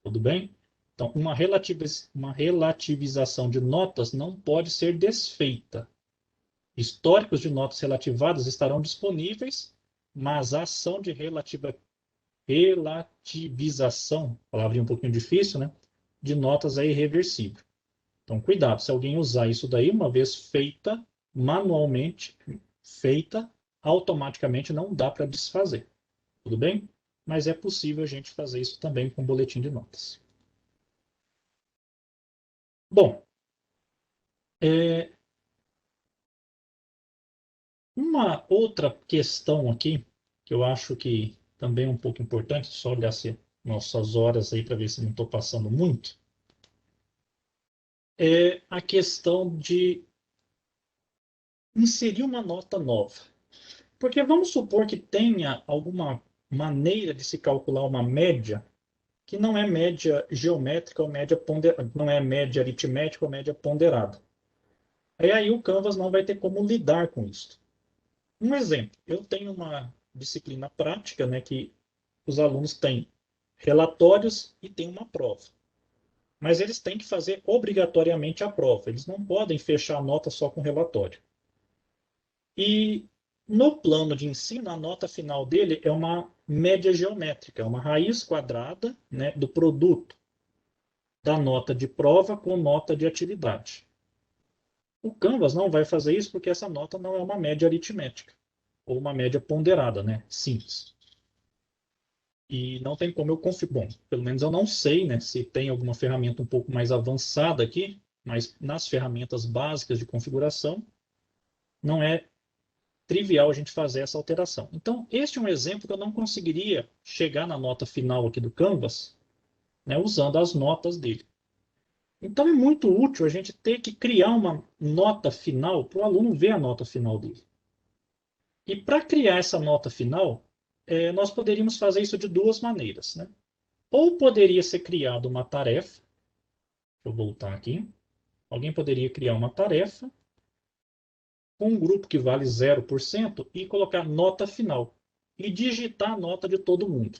Tudo bem? Então, uma relativização de notas não pode ser desfeita. Históricos de notas relativadas estarão disponíveis, mas a ação de relativização, palavrinha um pouquinho difícil, né? De notas é irreversível. Então, cuidado, se alguém usar isso daí, uma vez feita, manualmente, feita, automaticamente não dá para desfazer. Tudo bem? Mas é possível a gente fazer isso também com boletim de notas. Bom, uma outra questão aqui, que eu acho que também é um pouco importante, só olhar se nossas horas aí para ver se não estou passando muito, é a questão de inserir uma nota nova. Porque vamos supor que tenha alguma maneira de se calcular uma média que não é média geométrica ou média ponderada, não é média aritmética ou média ponderada. Aí o Canvas não vai ter como lidar com isso. Um exemplo, eu tenho uma disciplina prática, né, que os alunos têm relatórios e tem uma prova. Mas eles têm que fazer obrigatoriamente a prova. Eles não podem fechar a nota só com relatório. E no plano de ensino, a nota final dele é uma média geométrica, é uma raiz quadrada, né, do produto da nota de prova com nota de atividade. O Canvas não vai fazer isso porque essa nota não é uma média aritmética, ou uma média ponderada, né, simples. E não tem como eu configurar. Bom, pelo menos eu não sei, né, se tem alguma ferramenta um pouco mais avançada aqui, mas nas ferramentas básicas de configuração, não é trivial a gente fazer essa alteração. Então, este é um exemplo que eu não conseguiria chegar na nota final aqui do Canvas, né, usando as notas dele. Então, é muito útil a gente ter que criar uma nota final para o aluno ver a nota final dele. E para criar essa nota final, nós poderíamos fazer isso de duas maneiras, né? Ou poderia ser criada uma tarefa, deixa eu voltar aqui, alguém poderia criar uma tarefa com um grupo que vale 0% e colocar nota final e digitar a nota de todo mundo.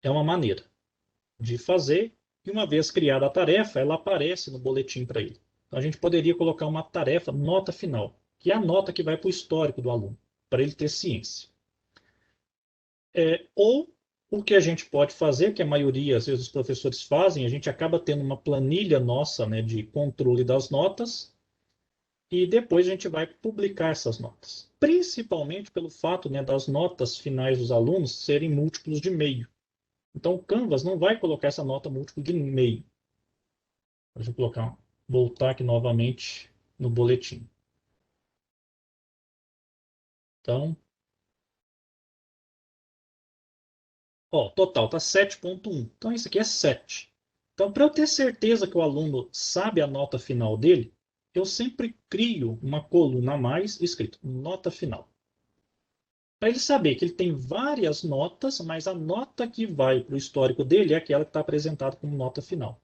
É uma maneira de fazer, e uma vez criada a tarefa, ela aparece no boletim para ele. Então, a gente poderia colocar uma tarefa, nota final, que é a nota que vai para o histórico do aluno, para ele ter ciência. Ou o que a gente pode fazer, que a maioria, às vezes, os professores fazem, a gente acaba tendo uma planilha nossa, né, de controle das notas, e depois a gente vai publicar essas notas. Principalmente pelo fato, né, das notas finais dos alunos serem múltiplos de meio. Então, o Canvas não vai colocar essa nota múltiplo de meio. Deixa eu voltar aqui novamente no boletim. Então, total está 7,1. Então, isso aqui é 7. Então, para eu ter certeza que o aluno sabe a nota final dele, eu sempre crio uma coluna a mais escrito nota final. Para ele saber que ele tem várias notas, mas a nota que vai para o histórico dele é aquela que está apresentada como nota final.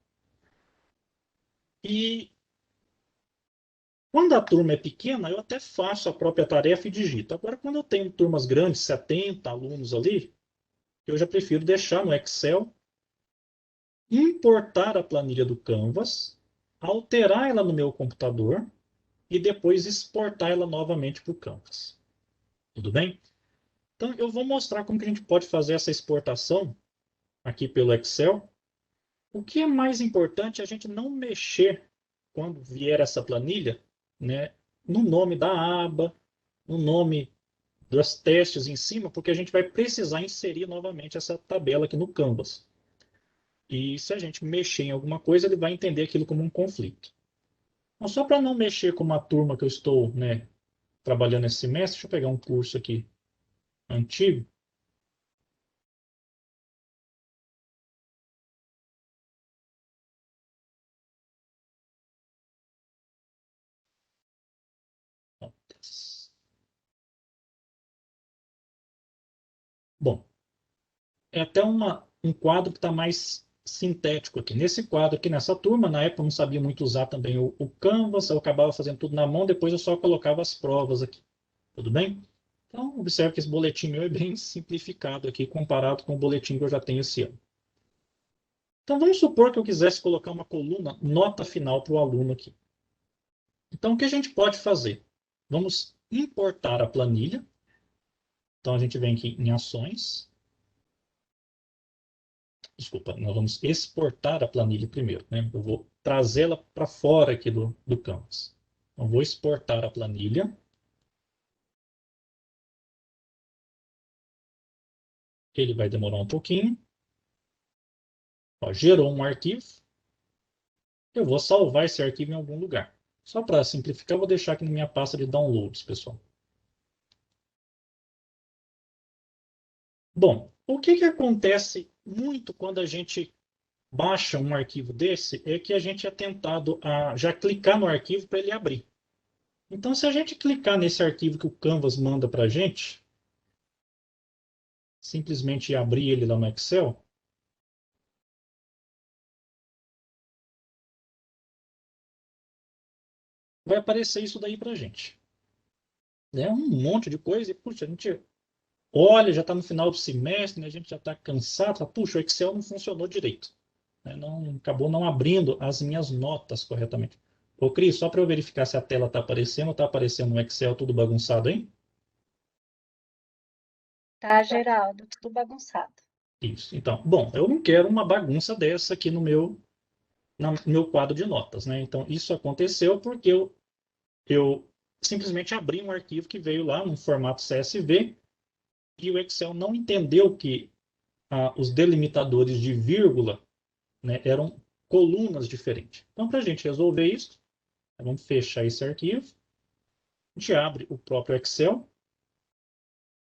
E quando a turma é pequena, eu até faço a própria tarefa e digito. Agora, quando eu tenho turmas grandes, 70 alunos ali, eu já prefiro deixar no Excel, importar a planilha do Canvas, alterar ela no meu computador e depois exportar ela novamente para o Canvas. Tudo bem? Então, eu vou mostrar como que a gente pode fazer essa exportação aqui pelo Excel. O que é mais importante é a gente não mexer, quando vier essa planilha, né, no nome da aba, no nome dos testes em cima, porque a gente vai precisar inserir novamente essa tabela aqui no Canvas. E se a gente mexer em alguma coisa, ele vai entender aquilo como um conflito. Então, só para não mexer com uma turma que eu estou, né, trabalhando esse semestre, deixa eu pegar um curso aqui antigo. Bom, é até um quadro que está mais sintético aqui. Nesse quadro aqui, nessa turma, na época eu não sabia muito usar também o Canvas, eu acabava fazendo tudo na mão, depois eu só colocava as provas aqui. Tudo bem? Então, observe que esse boletim meu é bem simplificado aqui, comparado com o boletim que eu já tenho esse ano. Então, vamos supor que eu quisesse colocar uma coluna nota final para o aluno aqui. Então, o que a gente pode fazer? Vamos importar a planilha. Então, a gente vem aqui em ações. Desculpa, nós vamos exportar a planilha primeiro, né? Eu vou trazê-la para fora aqui do Canvas. Então, vou exportar a planilha. Ele vai demorar um pouquinho. Gerou um arquivo. Eu vou salvar esse arquivo em algum lugar. Só para simplificar, eu vou deixar aqui na minha pasta de downloads, pessoal. Bom, o que acontece muito quando a gente baixa um arquivo desse é que a gente é tentado a já clicar no arquivo para ele abrir. Então, se a gente clicar nesse arquivo que o Canvas manda para a gente, simplesmente abrir ele lá no Excel, vai aparecer isso daí para a gente. É um monte de coisa e, puxa, a gente olha, já está no final do semestre, né, a gente já está cansado, fala, puxa, o Excel não funcionou direito. Né, não, acabou não abrindo as minhas notas corretamente. Ô, Cris, só para eu verificar se a tela está aparecendo no Excel tudo bagunçado, hein? Tá, Geraldo, tudo bagunçado. Isso. Então, bom, eu não quero uma bagunça dessa aqui no meu quadro de notas, né? Então, isso aconteceu porque eu simplesmente abri um arquivo que veio lá no formato CSV e o Excel não entendeu que os delimitadores de vírgula, né, eram colunas diferentes. Então, para a gente resolver isso, vamos fechar esse arquivo. A gente abre o próprio Excel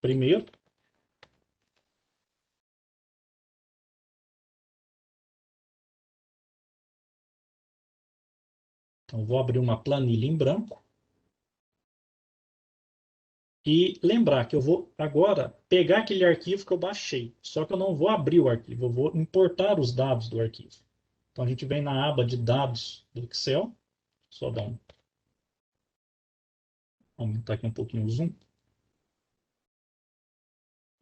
primeiro. Então, vou abrir uma planilha em branco. E lembrar que eu vou agora pegar aquele arquivo que eu baixei. Só que eu não vou abrir o arquivo, eu vou importar os dados do arquivo. Então, a gente vem na aba de dados do Excel. Só dar um... aumentar aqui um pouquinho o zoom.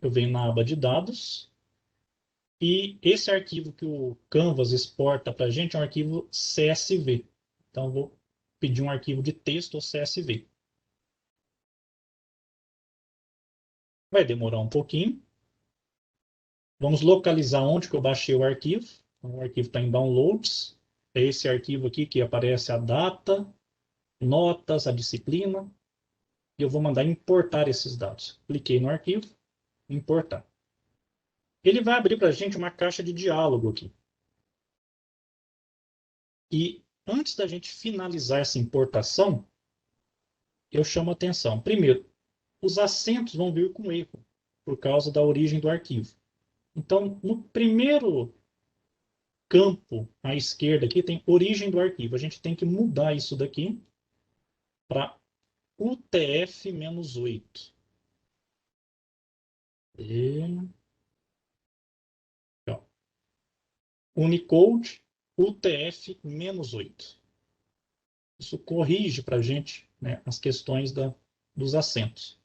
Eu venho na aba de dados. E esse arquivo que o Canvas exporta para a gente é um arquivo CSV. Então, eu vou pedir um arquivo de texto ou CSV. Vai demorar um pouquinho. Vamos localizar onde que eu baixei o arquivo. Então, o arquivo está em Downloads. É esse arquivo aqui que aparece a data, notas, a disciplina. E eu vou mandar importar esses dados. Cliquei no arquivo, importar. Ele vai abrir para a gente uma caixa de diálogo aqui. E antes da gente finalizar essa importação, eu chamo a atenção. Primeiro, os acentos vão vir com erro, por causa da origem do arquivo. Então, no primeiro campo à esquerda aqui tem origem do arquivo. A gente tem que mudar isso daqui para UTF-8. Unicode UTF-8. Isso corrige para a gente, né, as questões dos acentos.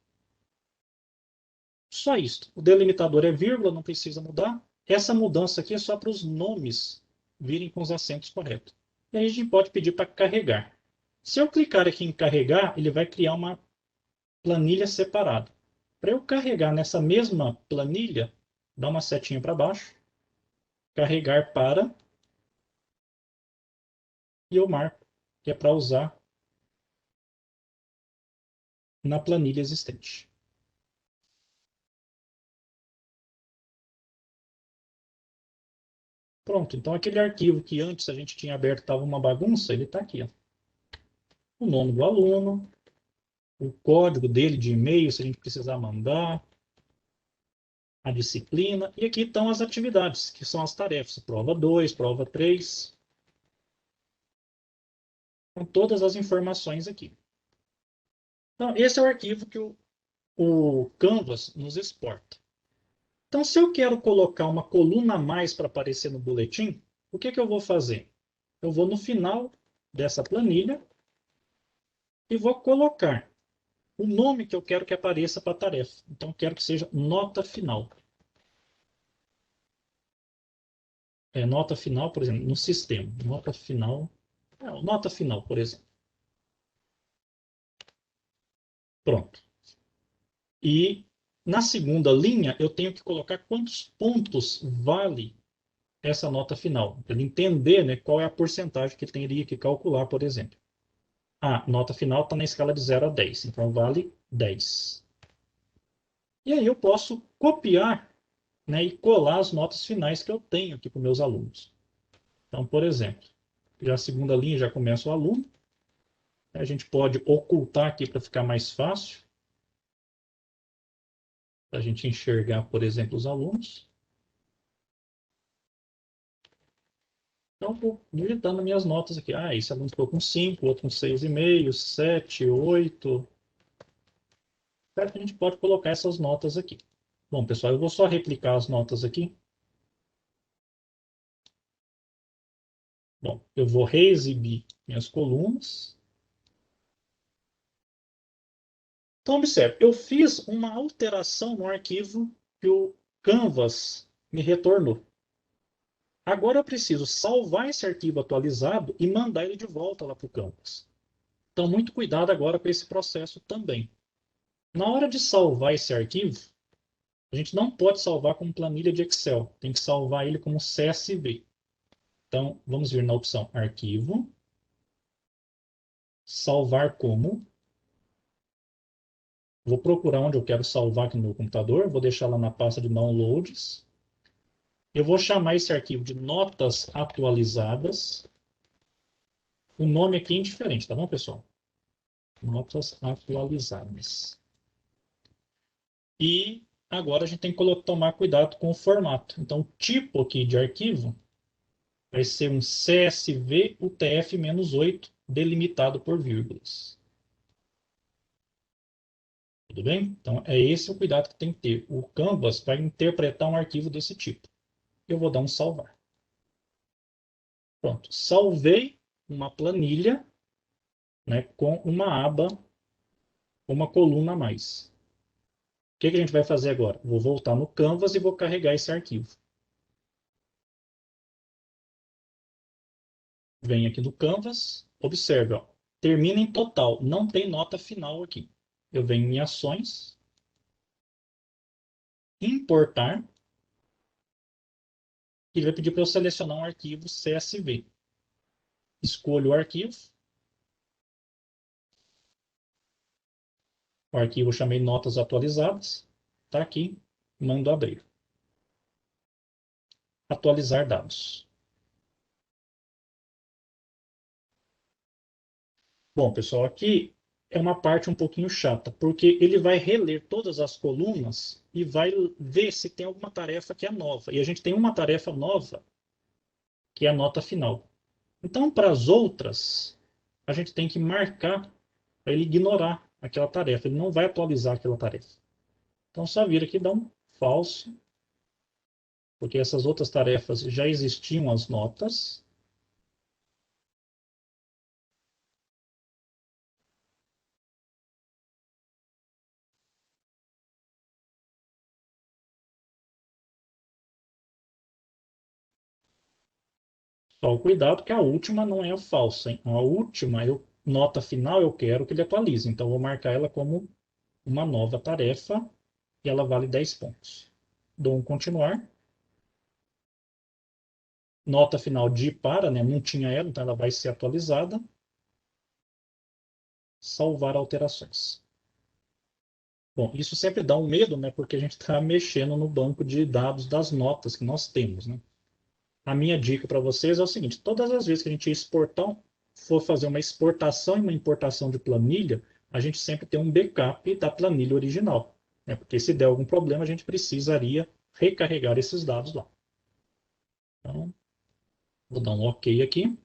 Só isso. O delimitador é vírgula, não precisa mudar. Essa mudança aqui é só para os nomes virem com os acentos corretos. E aí a gente pode pedir para carregar. Se eu clicar aqui em carregar, ele vai criar uma planilha separada. Para eu carregar nessa mesma planilha, dá uma setinha para baixo, carregar para, e eu marco, que é para usar na planilha existente. Pronto, então aquele arquivo que antes a gente tinha aberto estava uma bagunça, ele está aqui. Ó. O nome do aluno, o código dele de e-mail, se a gente precisar mandar, a disciplina, e aqui estão as atividades, que são as tarefas, prova 2, prova 3, com todas as informações aqui. Então, esse é o arquivo que o Canvas nos exporta. Então, se eu quero colocar uma coluna a mais para aparecer no boletim, o que eu vou fazer? Eu vou no final dessa planilha e vou colocar o nome que eu quero que apareça para a tarefa. Então, quero que seja nota final. Nota final, por exemplo, no sistema. Nota final, nota final, por exemplo. Pronto. E na segunda linha, eu tenho que colocar quantos pontos vale essa nota final. Para ele entender, né, qual é a porcentagem que ele teria que calcular, por exemplo. A nota final está na escala de 0 a 10, então vale 10. E aí eu posso copiar, né, e colar as notas finais que eu tenho aqui para os meus alunos. Então, por exemplo, já a segunda linha já começa o aluno. A gente pode ocultar aqui para ficar mais fácil. Para a gente enxergar, por exemplo, os alunos. Então, vou digitando minhas notas aqui. Esse aluno ficou com 5, outro com 6,5, 7, 8. Certo? A gente pode colocar essas notas aqui. Bom, pessoal, eu vou só replicar as notas aqui. Bom, eu vou reexibir minhas colunas. Então, observe, eu fiz uma alteração no arquivo que o Canvas me retornou. Agora eu preciso salvar esse arquivo atualizado e mandar ele de volta lá para o Canvas. Então, muito cuidado agora com esse processo também. Na hora de salvar esse arquivo, a gente não pode salvar como planilha de Excel. Tem que salvar ele como CSV. Então, vamos vir na opção Arquivo, Salvar como. Vou procurar onde eu quero salvar aqui no meu computador, vou deixar lá na pasta de downloads. Eu vou chamar esse arquivo de notas atualizadas. O nome aqui é indiferente, tá bom, pessoal? Notas atualizadas. E agora a gente tem que tomar cuidado com o formato. Então, o tipo aqui de arquivo vai ser um CSV UTF-8 delimitado por vírgulas. Tudo bem? Então, é esse o cuidado que tem que ter. O Canvas vai interpretar um arquivo desse tipo. Eu vou dar um salvar. Pronto. Salvei uma planilha, né, com uma aba, uma coluna a mais. O que a gente vai fazer agora? Vou voltar no Canvas e vou carregar esse arquivo. Venho aqui no Canvas, observe, ó, termina em total, não tem nota final aqui. Eu venho em ações, importar, e ele vai pedir para eu selecionar um arquivo CSV. Escolho o arquivo eu chamei notas atualizadas, está aqui, mando abrir. Atualizar dados. Bom, pessoal, aqui é uma parte um pouquinho chata, porque ele vai reler todas as colunas e vai ver se tem alguma tarefa que é nova. E a gente tem uma tarefa nova, que é a nota final. Então, para as outras, a gente tem que marcar para ele ignorar aquela tarefa. Ele não vai atualizar aquela tarefa. Então, só vira aqui e dá um false, porque essas outras tarefas já existiam as notas. Só o cuidado que a última não é falsa, hein? A última, nota final, eu quero que ele atualize. Então, eu vou marcar ela como uma nova tarefa e ela vale 10 pontos. Dou um continuar. Nota final de para, né? Não tinha ela, então ela vai ser atualizada. Salvar alterações. Bom, isso sempre dá um medo, né? Porque a gente está mexendo no banco de dados das notas que nós temos, né? A minha dica para vocês é o seguinte: todas as vezes que a gente for fazer uma exportação e uma importação de planilha, a gente sempre tem um backup da planilha original, né? Porque se der algum problema, a gente precisaria recarregar esses dados lá. Então, vou dar um OK aqui.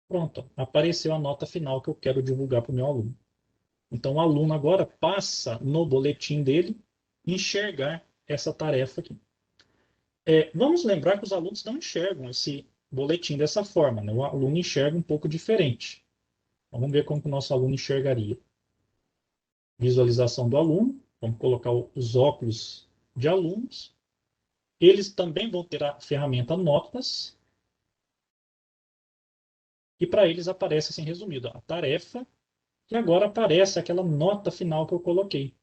Pronto, apareceu a nota final que eu quero divulgar para o meu aluno. Então, o aluno agora passa no boletim dele enxergar essa tarefa aqui. Vamos lembrar que os alunos não enxergam esse boletim dessa forma, né? O aluno enxerga um pouco diferente. Então, vamos ver como que o nosso aluno enxergaria. Visualização do aluno. Vamos colocar os óculos de alunos. Eles também vão ter a ferramenta Notas. E para eles aparece assim resumido, a tarefa. E agora aparece aquela nota final que eu coloquei.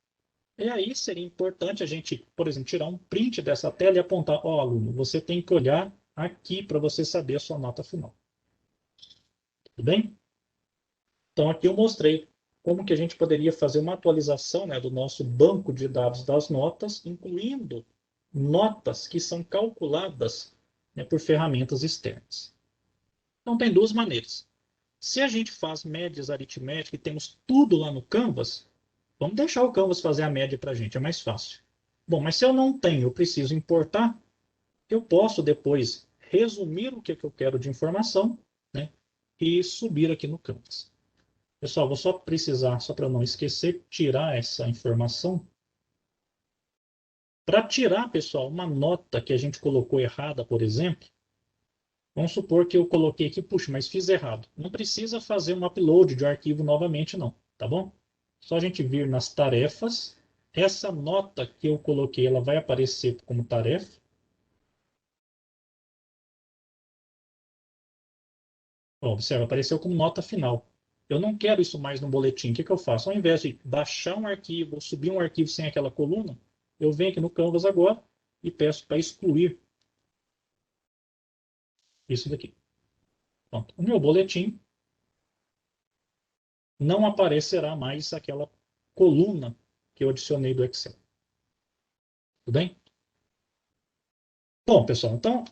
E aí seria importante a gente, por exemplo, tirar um print dessa tela e apontar, ó, aluno, você tem que olhar aqui para você saber a sua nota final. Tudo bem? Então aqui eu mostrei como que a gente poderia fazer uma atualização, né, do nosso banco de dados das notas, incluindo notas que são calculadas, né, por ferramentas externas. Então tem duas maneiras. Se a gente faz médias aritméticas e temos tudo lá no Canvas, vamos deixar o Canvas fazer a média para a gente, é mais fácil. Bom, mas se eu não tenho, eu preciso importar, eu posso depois resumir o que eu quero de informação, né, e subir aqui no Canvas. Pessoal, vou só precisar, só para não esquecer, tirar essa informação. Para tirar, pessoal, uma nota que a gente colocou errada, por exemplo, vamos supor que eu coloquei aqui, puxa, mas fiz errado. Não precisa fazer um upload de arquivo novamente, não, tá bom? Só a gente vir nas tarefas. Essa nota que eu coloquei, ela vai aparecer como tarefa. Ó, observa, apareceu como nota final. Eu não quero isso mais no boletim. O que eu faço? Ao invés de baixar um arquivo ou subir um arquivo sem aquela coluna, eu venho aqui no Canvas agora e peço para excluir isso daqui. Pronto. O meu boletim não aparecerá mais aquela coluna que eu adicionei do Excel. Tudo bem? Bom, pessoal, então,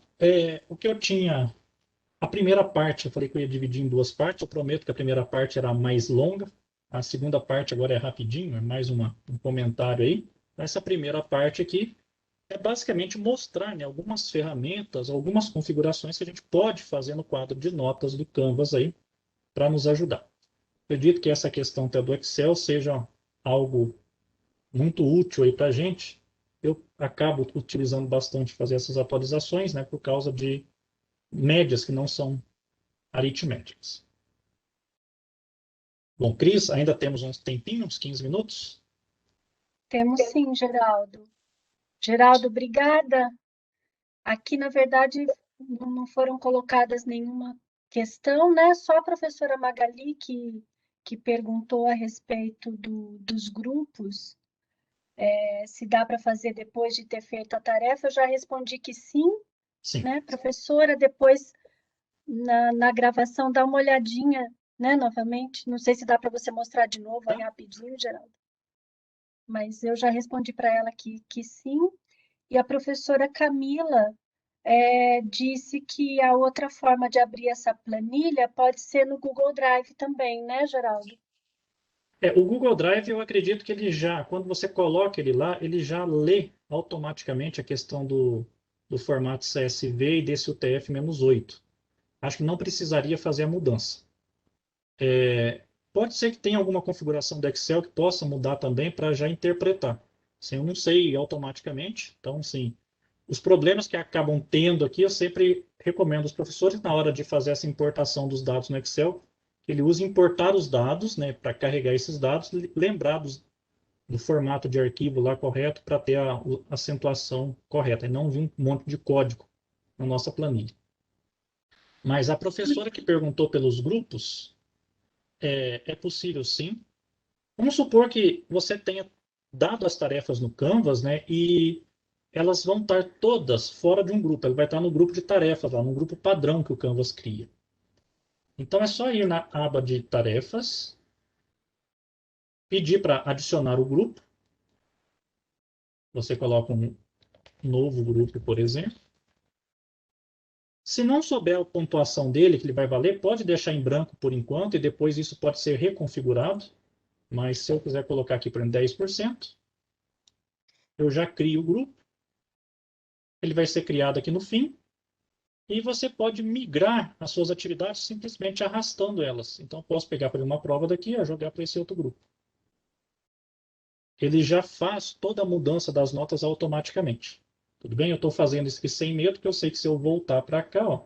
o que eu tinha... A primeira parte, eu falei que eu ia dividir em duas partes. Eu prometo que a primeira parte era mais longa. A segunda parte agora é rapidinho, é mais um comentário aí. Essa primeira parte aqui é basicamente mostrar, né, algumas ferramentas, algumas configurações que a gente pode fazer no quadro de notas do Canvas aí para nos ajudar. Acredito que essa questão até do Excel seja algo muito útil aí para a gente. Eu acabo utilizando bastante fazer essas atualizações, né, por causa de médias que não são aritméticas. Bom, Cris, ainda temos uns tempinhos, uns 15 minutos? Temos sim, Geraldo. Geraldo, obrigada. Aqui, na verdade, não foram colocadas nenhuma questão, né? Só a professora Magali que perguntou a respeito dos grupos, se dá para fazer depois de ter feito a tarefa. Eu já respondi que sim, Sim. né, professora? Depois, na gravação, dá uma olhadinha, né, novamente. Não sei se dá para você mostrar de novo aí rapidinho, Geraldo. Mas eu já respondi para ela que sim. E a professora Camila disse que a outra forma de abrir essa planilha pode ser no Google Drive também, né, Geraldo? O Google Drive, eu acredito que ele já, quando você coloca ele lá, ele já lê automaticamente a questão do formato CSV e desse UTF-8. Acho que não precisaria fazer a mudança. Pode ser que tenha alguma configuração do Excel que possa mudar também para já interpretar. Assim, eu não sei automaticamente, então, sim. Os problemas que acabam tendo aqui, eu sempre recomendo aos professores, na hora de fazer essa importação dos dados no Excel, que ele use importar os dados, né, para carregar esses dados, lembrar do formato de arquivo lá correto para ter a acentuação correta, e não vir um monte de código na nossa planilha. Mas a professora que perguntou pelos grupos, é possível sim. Vamos supor que você tenha dado as tarefas no Canvas, né, e elas vão estar todas fora de um grupo. Ele vai estar no grupo de tarefas, lá, no grupo padrão que o Canvas cria. Então é só ir na aba de tarefas, pedir para adicionar o grupo. Você coloca um novo grupo, por exemplo. Se não souber a pontuação dele, que ele vai valer, pode deixar em branco por enquanto e depois isso pode ser reconfigurado. Mas se eu quiser colocar aqui para 10%, eu já crio o grupo. Ele vai ser criado aqui no fim. E você pode migrar as suas atividades simplesmente arrastando elas. Então, eu posso pegar para uma prova daqui e jogar para esse outro grupo. Ele já faz toda a mudança das notas automaticamente. Tudo bem? Eu estou fazendo isso aqui sem medo, porque eu sei que se eu voltar para cá, ó,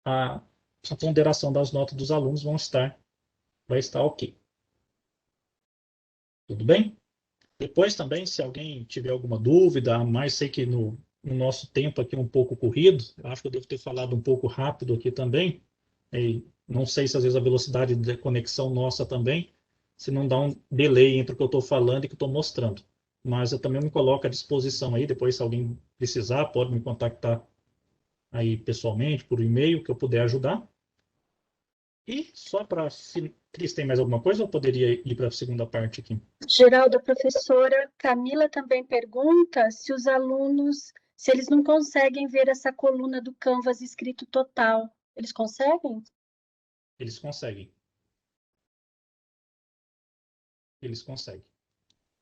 a ponderação das notas dos alunos vai estar ok. Tudo bem? Depois também, se alguém tiver alguma dúvida, mas sei que no nosso tempo aqui é um pouco corrido, eu acho que eu devo ter falado um pouco rápido aqui também, e não sei se às vezes a velocidade de conexão nossa também, se não dá um delay entre o que eu estou falando e o que eu estou mostrando. Mas eu também me coloco à disposição aí, depois se alguém precisar, pode me contactar aí pessoalmente, por e-mail, que eu puder ajudar. E só para... Cris, tem mais alguma coisa ou eu poderia ir para a segunda parte aqui? Geraldo, a professora Camila também pergunta se os alunos, se eles não conseguem ver essa coluna do Canvas escrito total. Eles conseguem? Eles conseguem. Eles conseguem.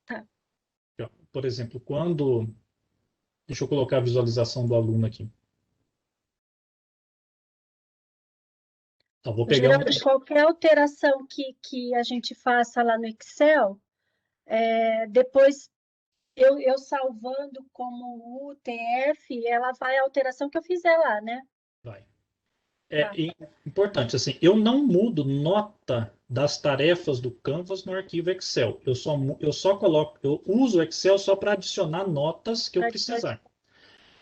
Tá. Por exemplo, quando... Deixa eu colocar a visualização do aluno aqui. Então, vou pegar um... Geraldo, qualquer alteração que a gente faça lá no Excel, depois eu salvando como UTF, ela vai a alteração que eu fizer lá, né? Vai. Tá. Importante, assim, eu não mudo nota das tarefas do Canvas no arquivo Excel. Eu uso o Excel só para adicionar notas que eu precisar.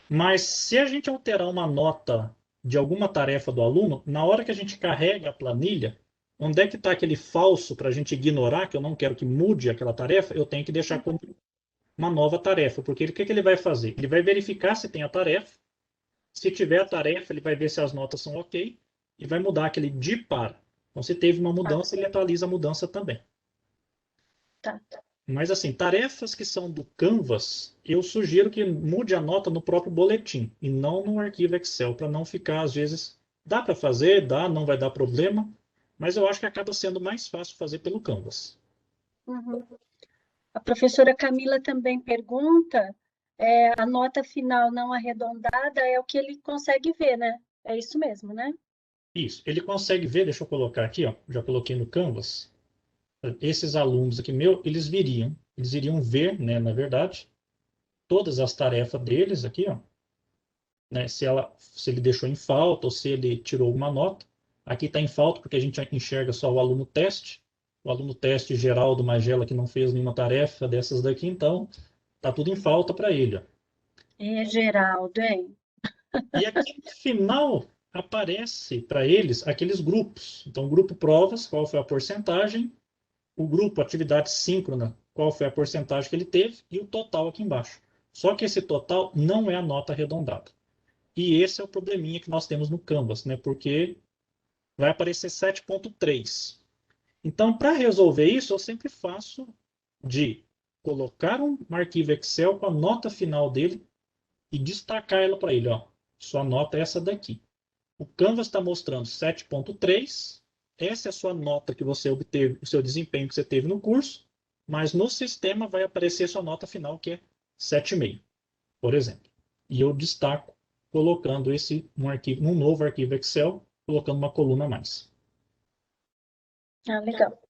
Mas se a gente alterar uma nota de alguma tarefa do aluno, na hora que a gente carrega a planilha, onde é que está aquele falso para a gente ignorar, que eu não quero que mude aquela tarefa, eu tenho que deixar como uma nova tarefa. Porque o que ele vai fazer? Ele vai verificar se tem a tarefa. Se tiver a tarefa, ele vai ver se as notas são ok e vai mudar aquele de para. Então, se teve uma Ah, mudança, ele atualiza a mudança também. tá. Mas, assim, tarefas que são do Canvas, eu sugiro que mude a nota no próprio boletim e não no arquivo Excel, para não ficar, às vezes, dá para fazer, dá, não vai dar problema, mas eu acho que acaba sendo mais fácil fazer pelo Canvas. Uhum. A professora Camila também pergunta, a nota final não arredondada é o que ele consegue ver, né? É isso mesmo, né? Isso, ele consegue ver, deixa eu colocar aqui, ó, já coloquei no Canvas, esses alunos aqui meu, eles iriam ver, né, na verdade, todas as tarefas deles aqui, ó, né, se ele deixou em falta ou se ele tirou uma nota. Aqui está em falta porque a gente enxerga só o aluno teste Geraldo Magela que não fez nenhuma tarefa dessas daqui, então tá tudo em falta para ele, ó. Geraldo, hein? E aqui no final aparece para eles aqueles grupos. Então, grupo provas, qual foi a porcentagem, o grupo atividade síncrona, qual foi a porcentagem que ele teve, e o total aqui embaixo. Só que esse total não é a nota arredondada. E esse é o probleminha que nós temos no Canvas, né? Porque vai aparecer 7,3. Então, para resolver isso, eu sempre faço de colocar um arquivo Excel com a nota final dele e destacar ela para ele. Ó, sua nota é essa daqui. O Canvas está mostrando 7,3. Essa é a sua nota que você obteve, o seu desempenho que você teve no curso, mas no sistema vai aparecer sua nota final, que é 7,5, por exemplo. E eu destaco colocando num novo arquivo Excel, colocando uma coluna a mais. Ah, legal.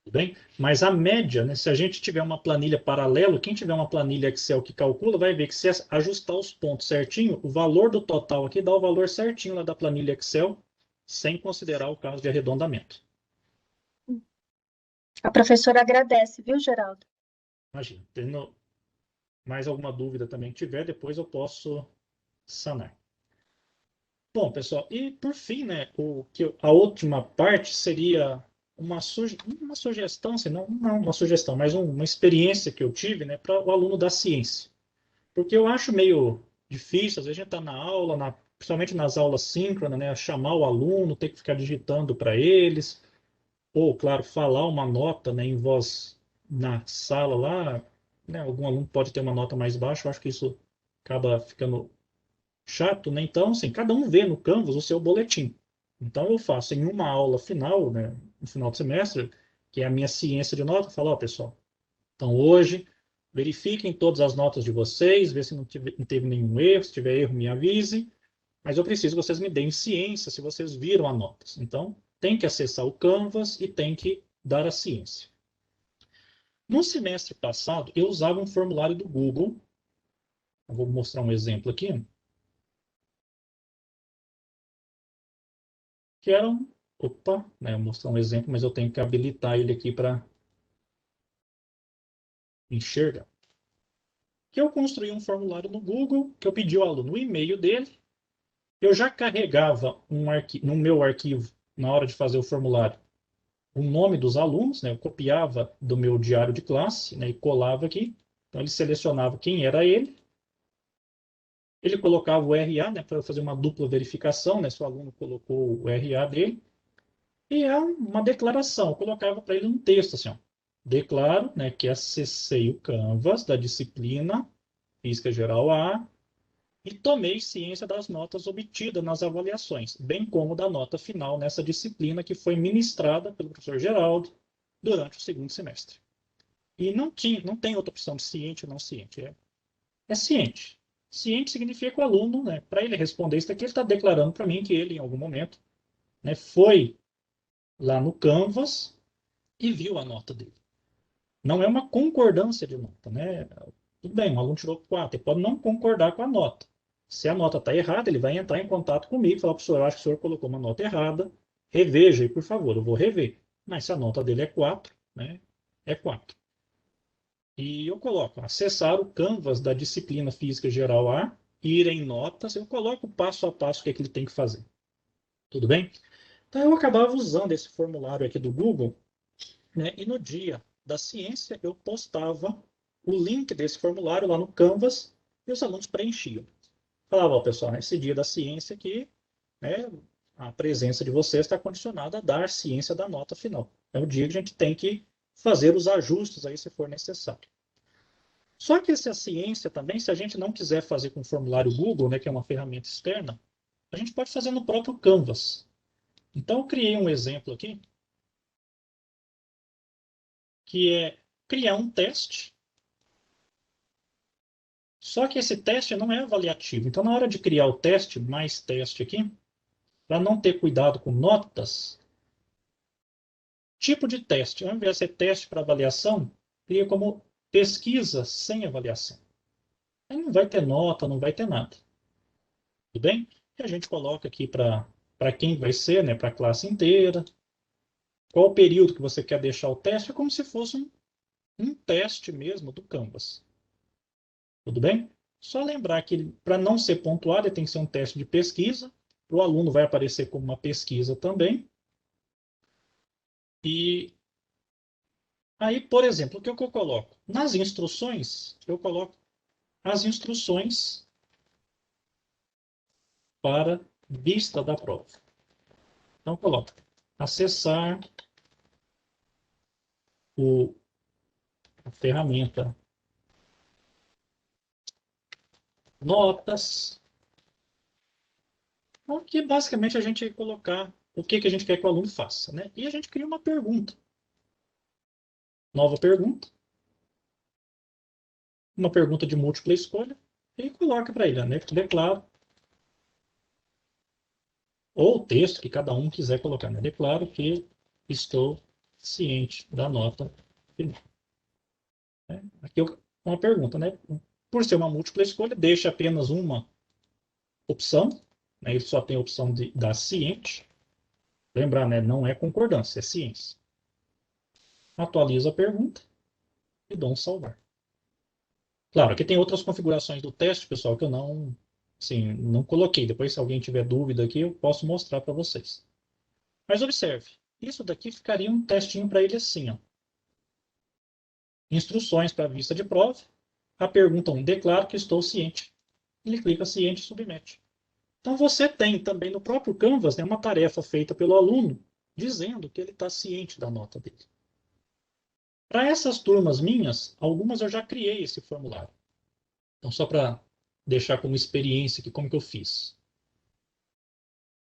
Tudo bem? Mas a média, né, se a gente tiver uma planilha paralelo, quem tiver uma planilha Excel que calcula, vai ver que se ajustar os pontos certinho, o valor do total aqui dá o valor certinho lá da planilha Excel, sem considerar o caso de arredondamento. A professora agradece, viu, Geraldo? Imagina, tendo mais alguma dúvida também que tiver, depois eu posso sanar. Bom, pessoal, e por fim, né, a última parte seria uma sugestão, se não uma sugestão, mas uma experiência que eu tive, né, para o aluno da ciência. Porque eu acho meio difícil, às vezes a gente está na aula, principalmente nas aulas síncronas, né, chamar o aluno, ter que ficar digitando para eles, ou, claro, falar uma nota, né, em voz na sala lá, né, algum aluno pode ter uma nota mais baixa, eu acho que isso acaba ficando chato, né? Então, assim, cada um vê no Canvas o seu boletim. Então, eu faço em uma aula final, né, no final do semestre, que é a minha ciência de nota, eu falo, ó, pessoal, então hoje, verifiquem todas as notas de vocês, vê se não teve nenhum erro, se tiver erro, me avise, mas eu preciso que vocês me deem ciência se vocês viram as notas. Então, tem que acessar o Canvas e tem que dar a ciência. No semestre passado, eu usava um formulário do Google, eu vou mostrar um exemplo aqui, que eram, opa, né, eu vou mostrar um exemplo, mas eu tenho que habilitar ele aqui para enxergar. Que eu construí um formulário no Google, que eu pedi ao aluno o e-mail dele, eu já carregava no meu arquivo, na hora de fazer o formulário, o nome dos alunos, né, eu copiava do meu diário de classe, né, e colava aqui, então ele selecionava quem era ele colocava o RA, né, para fazer uma dupla verificação, né, se o aluno colocou o RA dele, e é uma declaração. Eu colocava para ele um texto assim, ó. Declaro, né, que acessei o Canvas da disciplina Física Geral A e tomei ciência das notas obtidas nas avaliações, bem como da nota final nessa disciplina que foi ministrada pelo professor Geraldo durante o segundo semestre. E não tem outra opção de ciente ou não ciente. É ciente. Ciente significa que o aluno, né, para ele responder isso aqui, ele está declarando para mim que ele, em algum momento, né, foi lá no Canvas e viu a nota dele. Não é uma concordância de nota, né? Tudo bem, um aluno tirou 4, ele pode não concordar com a nota. Se a nota está errada, ele vai entrar em contato comigo e falar, professor, eu acho que o senhor colocou uma nota errada, reveja aí, por favor, eu vou rever. Mas se a nota dele é 4, né, é 4. E eu coloco, acessar o Canvas da disciplina Física Geral A, ir em notas, eu coloco passo a passo o que é que ele tem que fazer. Tudo bem? Então eu acabava usando esse formulário aqui do Google, né, e no dia da ciência eu postava o link desse formulário lá no Canvas e os alunos preenchiam. Falava, ó, pessoal, nesse dia da ciência aqui, né, a presença de vocês está condicionada a dar ciência da nota final. É o dia que a gente tem que fazer os ajustes aí se for necessário. Só que essa ciência também, se a gente não quiser fazer com o formulário Google, né, que é uma ferramenta externa, a gente pode fazer no próprio Canvas. Então, eu criei um exemplo aqui, que é criar um teste. Só que esse teste não é avaliativo. Então, na hora de criar o teste, mais teste aqui, para não ter cuidado com notas, tipo de teste, ao invés de ser teste para avaliação, cria como pesquisa sem avaliação. Aí não vai ter nota, não vai ter nada. Tudo bem? E a gente coloca aqui para quem vai ser, né, para a classe inteira. Qual o período que você quer deixar o teste? É como se fosse um teste mesmo do Canvas. Tudo bem? Só lembrar que para não ser pontuado, ele tem que ser um teste de pesquisa. O aluno vai aparecer como uma pesquisa também. E aí, por exemplo, o que eu coloco? Nas instruções, eu coloco as instruções para vista da prova. Então, coloco acessar a ferramenta notas. Aqui, basicamente, a gente vai colocar o que a gente quer que o aluno faça, né? E a gente cria uma pergunta. Nova pergunta. Uma pergunta de múltipla escolha. E coloca para ele, né? Declaro. Ou o texto que cada um quiser colocar, né? Declaro que estou ciente da nota final. Aqui é uma pergunta, né? Por ser uma múltipla escolha, deixa apenas uma opção, né? Ele só tem a opção de dar ciente. Lembrar, né? Não é concordância, é ciência. Atualizo a pergunta e dou um salvar. Claro, aqui tem outras configurações do teste, pessoal, que eu não, assim, não coloquei. Depois, se alguém tiver dúvida aqui, eu posso mostrar para vocês. Mas observe, isso daqui ficaria um testinho para ele assim, ó. Instruções para a vista de prova. A pergunta 1, declaro que estou ciente. Ele clica ciente e submete. Então, você tem também no próprio Canvas, né, uma tarefa feita pelo aluno, dizendo que ele está ciente da nota dele. Para essas turmas minhas, algumas eu já criei esse formulário. Então, só para deixar como experiência aqui como que eu fiz.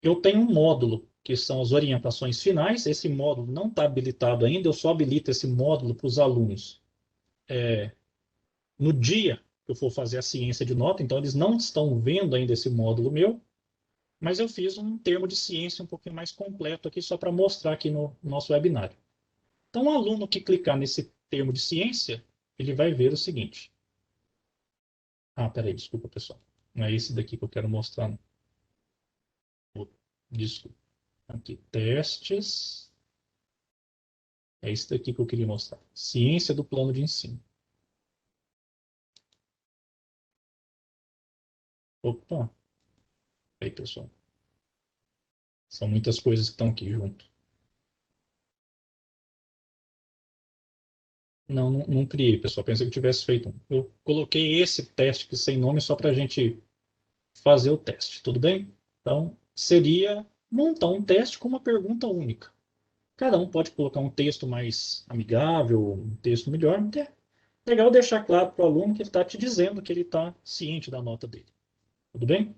Eu tenho um módulo, que são as orientações finais. Esse módulo não está habilitado ainda, eu só habilito esse módulo para os alunos no dia que eu for fazer a ciência de nota, então eles não estão vendo ainda esse módulo meu, mas eu fiz um termo de ciência um pouquinho mais completo aqui, só para mostrar aqui no nosso webinário. Então, o aluno que clicar nesse termo de ciência, ele vai ver o seguinte. Ah, peraí, desculpa, pessoal. Não é esse daqui que eu quero mostrar, não. Desculpa. Aqui, testes. É esse daqui que eu queria mostrar. Ciência do plano de ensino. Opa. Aí, pessoal. São muitas coisas que estão aqui junto. Não criei, pessoal. Pensei que eu tivesse feito um. Eu coloquei esse teste aqui sem nome só para a gente fazer o teste. Tudo bem? Então, seria montar um teste com uma pergunta única. Cada um pode colocar um texto mais amigável, um texto melhor. É legal deixar claro para o aluno que ele está te dizendo que ele está ciente da nota dele. Tudo bem?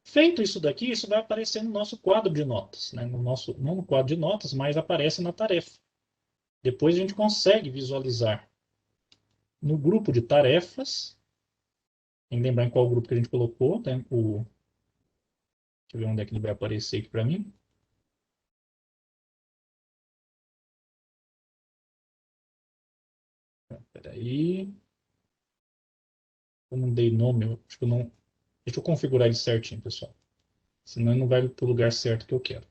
Feito isso daqui, isso vai aparecer no nosso quadro de notas. Né? Não no quadro de notas, mas aparece na tarefa. Depois a gente consegue visualizar no grupo de tarefas. Tem que lembrar em qual grupo que a gente colocou. Né? Deixa eu ver onde é que ele vai aparecer aqui para mim. Espera aí. Eu não dei nome, acho que eu não. Deixa eu configurar ele certinho, pessoal. Senão ele não vai para o lugar certo que eu quero.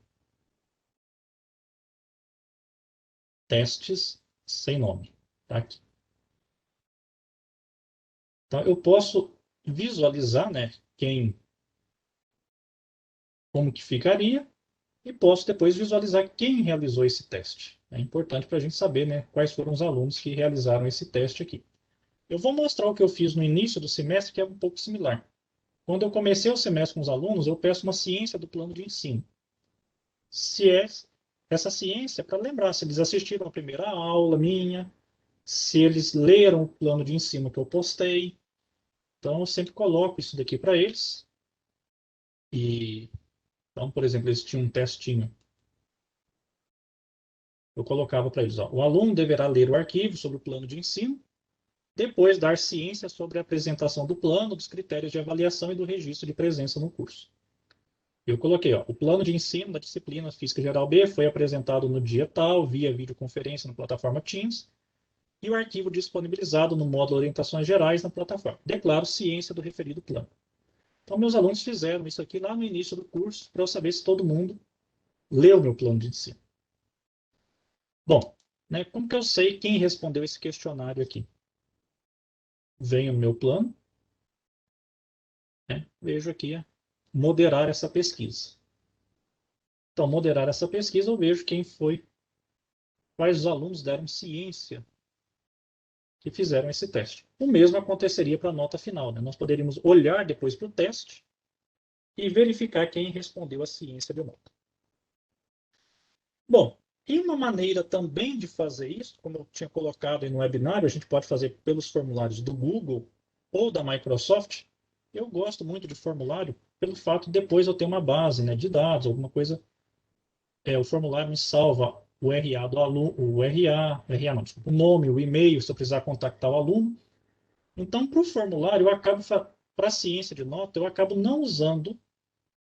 Testes sem nome. Tá aqui. Então, eu posso visualizar, né, como que ficaria, e posso depois visualizar quem realizou esse teste. É importante para a gente saber, né, quais foram os alunos que realizaram esse teste aqui. Eu vou mostrar o que eu fiz no início do semestre, que é um pouco similar. Quando eu comecei o semestre com os alunos, eu peço uma ciência do plano de ensino. se é essa ciência para lembrar se eles assistiram a primeira aula minha, se eles leram o plano de ensino que eu postei. Então, eu sempre coloco isso daqui para eles. E, então, por exemplo, eles tinham um testinho. Eu colocava para eles, ó, o aluno deverá ler o arquivo sobre o plano de ensino, depois dar ciência sobre a apresentação do plano, dos critérios de avaliação e do registro de presença no curso. Eu coloquei, ó, o plano de ensino da disciplina Física Geral B foi apresentado no dia tal, via videoconferência na plataforma Teams, e o arquivo disponibilizado no módulo Orientações Gerais na plataforma. Declaro ciência do referido plano. Então, meus alunos fizeram isso aqui lá no início do curso, para eu saber se todo mundo leu meu plano de ensino. Bom, né, como que eu sei quem respondeu esse questionário aqui? Venho no meu plano, né, vejo aqui, moderar essa pesquisa. Então, moderar essa pesquisa, eu vejo quem foi, quais os alunos deram ciência que fizeram esse teste. O mesmo aconteceria para a nota final, né? Nós poderíamos olhar depois para o teste e verificar quem respondeu a ciência de nota. Bom, e uma maneira também de fazer isso, como eu tinha colocado aí no webinário, a gente pode fazer pelos formulários do Google ou da Microsoft. Eu gosto muito de formulário pelo fato de depois eu ter uma base, né, de dados, alguma coisa. O formulário me salva o RA do aluno, RA não, desculpa, o nome, o e-mail, se eu precisar contactar o aluno. Então, para o formulário, eu acabo, para a ciência de nota, eu acabo não usando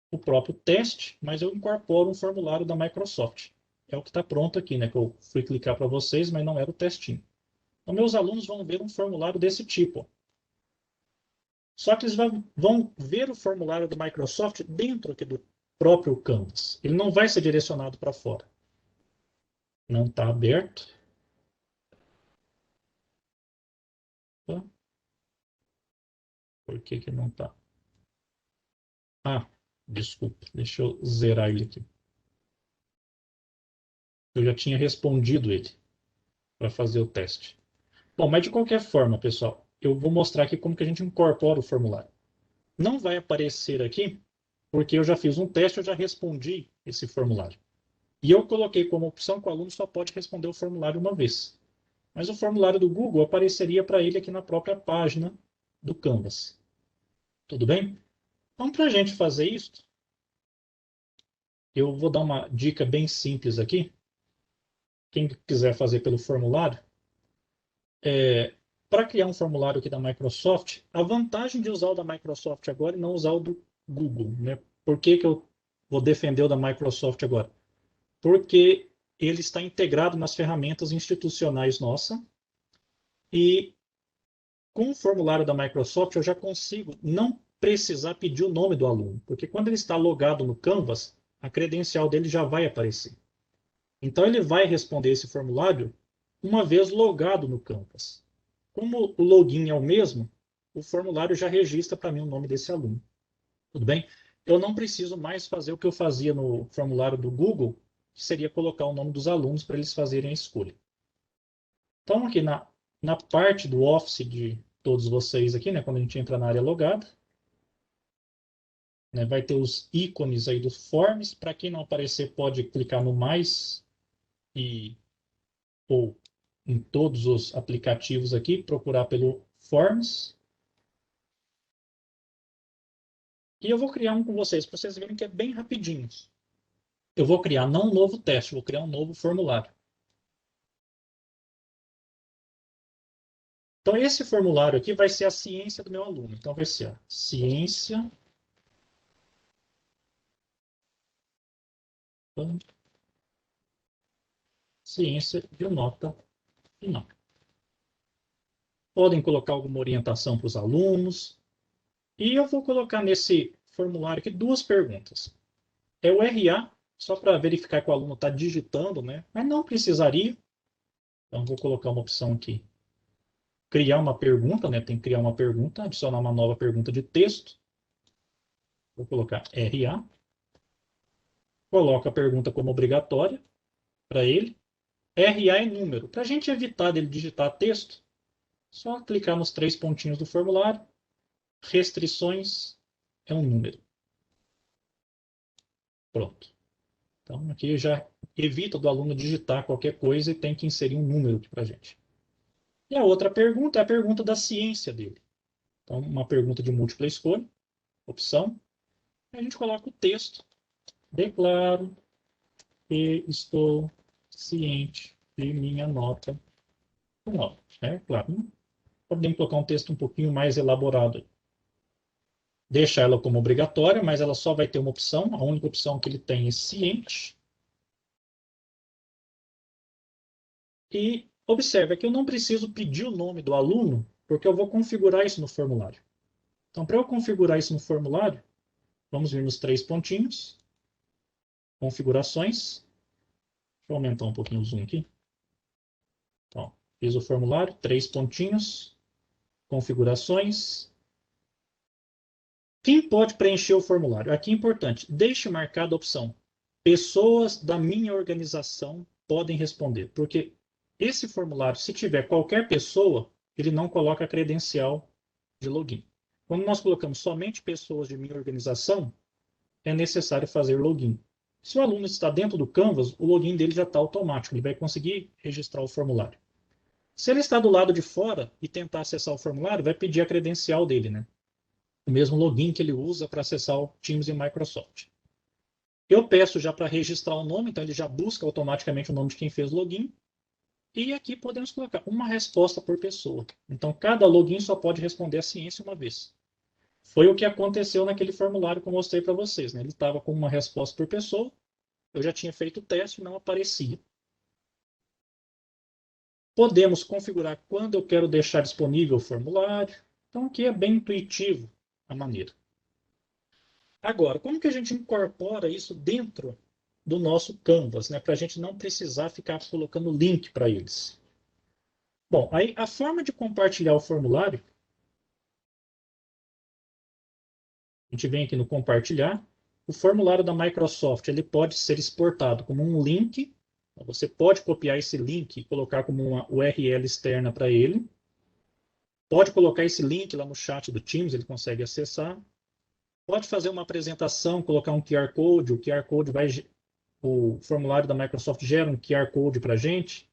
o próprio teste, mas eu incorporo um formulário da Microsoft. É o que está pronto aqui, né? Que eu fui clicar para vocês, mas não era o testinho. Então, meus alunos vão ver um formulário desse tipo. Só que eles vão ver o formulário do Microsoft dentro aqui do próprio Canvas. Ele não vai ser direcionado para fora. Não está aberto. Tá? Por que que não está? Ah, desculpa. Deixa eu zerar ele aqui. Eu já tinha respondido ele para fazer o teste. Bom, mas de qualquer forma, pessoal, eu vou mostrar aqui como que a gente incorpora o formulário. Não vai aparecer aqui, porque eu já fiz um teste, eu já respondi esse formulário. E eu coloquei como opção que o aluno só pode responder o formulário uma vez. Mas o formulário do Google apareceria para ele aqui na própria página do Canvas. Tudo bem? Então, para a gente fazer isso, eu vou dar uma dica bem simples aqui. Quem quiser fazer pelo formulário, para criar um formulário aqui da Microsoft, a vantagem de usar o da Microsoft agora e não usar o do Google, né? Por que que eu vou defender o da Microsoft agora? Porque ele está integrado nas ferramentas institucionais nossa e com o formulário da Microsoft eu já consigo não precisar pedir o nome do aluno, porque quando ele está logado no Canvas, a credencial dele já vai aparecer. Então ele vai responder esse formulário uma vez logado no Canvas. Como o login é o mesmo, o formulário já registra para mim o nome desse aluno. Tudo bem? Eu não preciso mais fazer o que eu fazia no formulário do Google, que seria colocar o nome dos alunos para eles fazerem a escolha. Então, aqui na parte do Office de todos vocês aqui, né, quando a gente entra na área logada, né, vai ter os ícones aí dos forms. Para quem não aparecer, pode clicar no mais ou em todos os aplicativos aqui, procurar pelo Forms. E eu vou criar um com vocês, para vocês verem que é bem rapidinho. Eu vou criar não um novo teste, vou criar um novo formulário. Então, esse formulário aqui vai ser a ciência do meu aluno. Então, vai ser a ciência de nota final. Podem colocar alguma orientação para os alunos. E eu vou colocar nesse formulário aqui duas perguntas. É o RA, só para verificar que o aluno está digitando, né? Mas não precisaria. Então, vou colocar uma opção aqui. Criar uma pergunta, né? Tem que criar uma pergunta, adicionar uma nova pergunta de texto. Vou colocar RA. Coloco a pergunta como obrigatória para ele. RA é número. Para a gente evitar dele digitar texto, só clicar nos três pontinhos do formulário. Restrições é um número. Pronto. Então, aqui já evita do aluno digitar qualquer coisa e tem que inserir um número aqui para a gente. E a outra pergunta é a pergunta da ciência dele. Então, uma pergunta de múltipla escolha, opção, a gente coloca o texto. Declaro que estou ciente de minha nota 9. Claro, podemos colocar um texto um pouquinho mais elaborado. Deixa ela como obrigatória, mas ela só vai ter uma opção. A única opção que ele tem é ciente. E observe que eu não preciso pedir o nome do aluno, porque eu vou configurar isso no formulário. Então, para eu configurar isso no formulário, vamos vir nos 3 pontinhos, configurações. Deixa eu aumentar um pouquinho o zoom aqui. Então, fiz o formulário, 3 pontinhos, configurações. Quem pode preencher o formulário? Aqui é importante, deixe marcada a opção. Pessoas da minha organização podem responder, porque esse formulário, se tiver qualquer pessoa, ele não coloca a credencial de login. Quando nós colocamos somente pessoas de minha organização, é necessário fazer login. Se o aluno está dentro do Canvas, o login dele já está automático, ele vai conseguir registrar o formulário. Se ele está do lado de fora e tentar acessar o formulário, vai pedir a credencial dele, né? O mesmo login que ele usa para acessar o Teams e Microsoft. Eu peço já para registrar o nome, então ele já busca automaticamente o nome de quem fez o login. E aqui podemos colocar uma resposta por pessoa. Então, cada login só pode responder a ciência uma vez. Foi o que aconteceu naquele formulário que eu mostrei para vocês, né? Ele estava com uma resposta por pessoa, eu já tinha feito o teste e não aparecia. Podemos configurar quando eu quero deixar disponível o formulário. Então, aqui é bem intuitivo a maneira. Agora, como que a gente incorpora isso dentro do nosso Canvas, né? Para a gente não precisar ficar colocando link para eles. Bom, aí a forma de compartilhar o formulário, a gente vem aqui no compartilhar. O formulário da Microsoft ele pode ser exportado como um link. Você pode copiar esse link e colocar como uma URL externa para ele. Pode colocar esse link lá no chat do Teams, ele consegue acessar. Pode fazer uma apresentação, colocar um QR Code, o QR Code vai... O formulário da Microsoft gera um QR Code para a gente.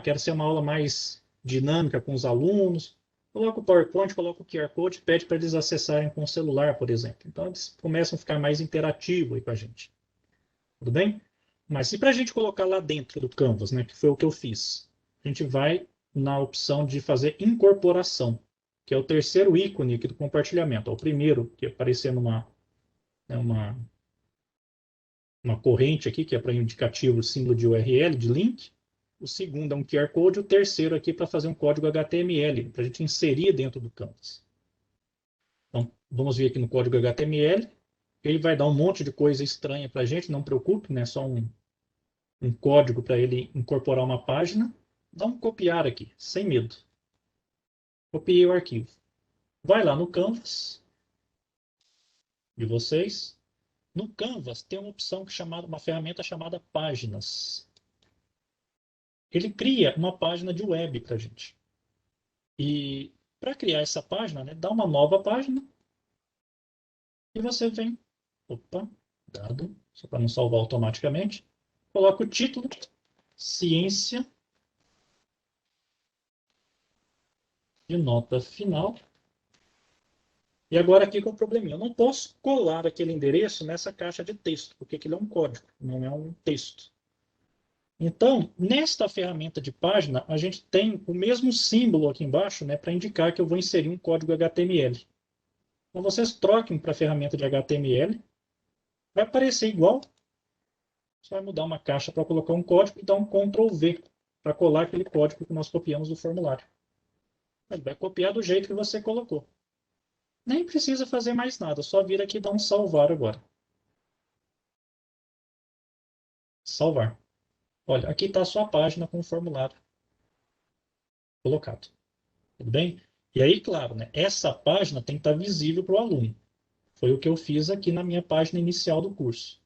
Quero ser uma aula mais dinâmica com os alunos. Coloca o PowerPoint, coloca o QR Code, pede para eles acessarem com o celular, por exemplo. Então, eles começam a ficar mais interativos aí com a gente. Tudo bem? Mas se para a gente colocar lá dentro do Canvas, né, que foi o que eu fiz, a gente vai na opção de fazer incorporação, que é o terceiro ícone aqui do compartilhamento. O primeiro, que aparecer numa, né, uma corrente aqui, que é para indicativo símbolo de URL, de link. O segundo é um QR Code. O terceiro aqui para fazer um código HTML, para a gente inserir dentro do Canvas. Então, vamos vir aqui no código HTML. Ele vai dar um monte de coisa estranha para a gente, não preocupe, né? Só um código para ele incorporar uma página. Dá um copiar aqui, sem medo. Copiei o arquivo. Vai lá no Canvas de vocês. No Canvas tem uma opção uma ferramenta chamada Páginas. Ele cria uma página de web para a gente. E para criar essa página, né, dá uma nova página e você vem, opa, dado, só para não salvar automaticamente, coloca o título, ciência de nota final. E agora aqui com o probleminha, eu não posso colar aquele endereço nessa caixa de texto, porque aquilo é um código, não é um texto. Então, nesta ferramenta de página, a gente tem o mesmo símbolo aqui embaixo, né, para indicar que eu vou inserir um código HTML. Então, vocês troquem para a ferramenta de HTML, vai aparecer igual, você vai mudar uma caixa para colocar um código e dar um Ctrl V para colar aquele código que nós copiamos do formulário. Ele vai copiar do jeito que você colocou. Nem precisa fazer mais nada, só vir aqui e dar um salvar agora. Salvar. Olha, aqui está a sua página com o formulário colocado. Tudo bem? E aí, claro, né, essa página tem que estar visível para o aluno. Foi o que eu fiz aqui na minha página inicial do curso.